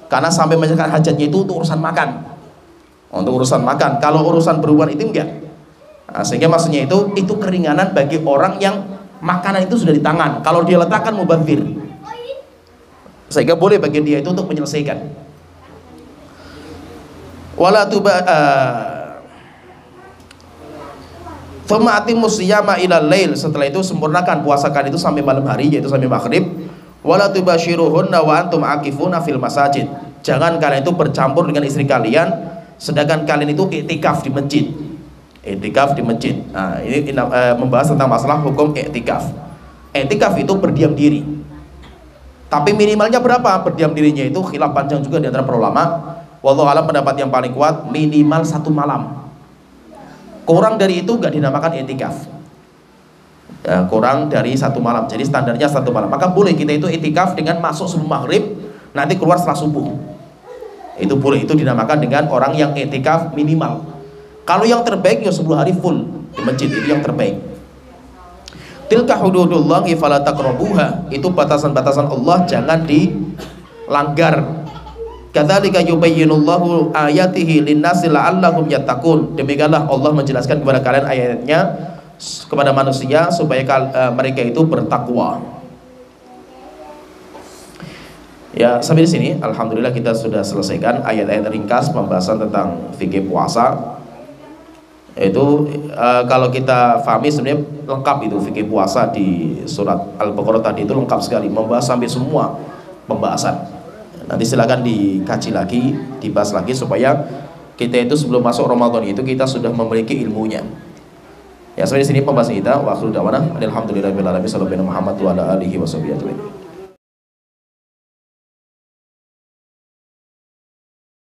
Karena sampai menyelesaikan hajatnya itu untuk urusan makan. Untuk urusan makan. Kalau urusan berhubungan intim enggak. Nah, sehingga maksudnya itu keringanan bagi orang yang makanan itu sudah di tangan. Kalau dia letakkan mubadzir, sehingga boleh bagi dia itu untuk menyelesaikan. Wala tuba thumma atimmus siyama ilal lail, setelah itu sempurnakan puasakan itu sampai malam hari, yaitu sampai maghrib. Wala tubashiruhunna wa antum akifuna fil masajid, jangan kalian itu bercampur dengan istri kalian sedangkan kalian itu iktikaf di masjid. Iktikaf di masjid. Nah, ini membahas tentang masalah hukum iktikaf. Iktikaf itu berdiam diri. Tapi minimalnya berapa berdiam dirinya itu khilaf panjang juga di antara para ulama. Wallahu alam, pendapat yang paling kuat minimal 1 malam. Kurang dari itu nggak dinamakan iktikaf. Ya, kurang dari 1 malam. Jadi standarnya 1 malam. Maka boleh kita itu iktikaf dengan masuk sebelum maghrib, nanti keluar setelah subuh. Itu boleh. Itu dinamakan dengan orang yang iktikaf minimal. Kalau yang terbaik ya 10 hari full di masjid, itu yang terbaik. Tilka hududullahi fala taqrabuha, itu batasan-batasan Allah, jangan dilanggar. Kadzalika yubayyinullahu ayatihi linnasi la'allahum yattaqun, demikianlah Allah menjelaskan kepada kalian ayat-ayatnya kepada manusia supaya mereka itu bertakwa. Ya, sampai di sini alhamdulillah kita sudah selesaikan ayat-ayat ringkas pembahasan tentang fikih puasa. Itu kalau kita fahami sebenarnya lengkap itu fikih puasa di surat Al-Baqarah tadi, itu lengkap sekali, membahas sampai semua pembahasan. Nanti silakan dikaji lagi, dibahas lagi supaya kita itu sebelum masuk Ramadan itu kita sudah memiliki ilmunya. Ya, sampai di sini pembahasan kita. Wa akhiru da'wana alhamdulillahirabbil alamin, sallallahu alaihi wa ala alihi wasallam.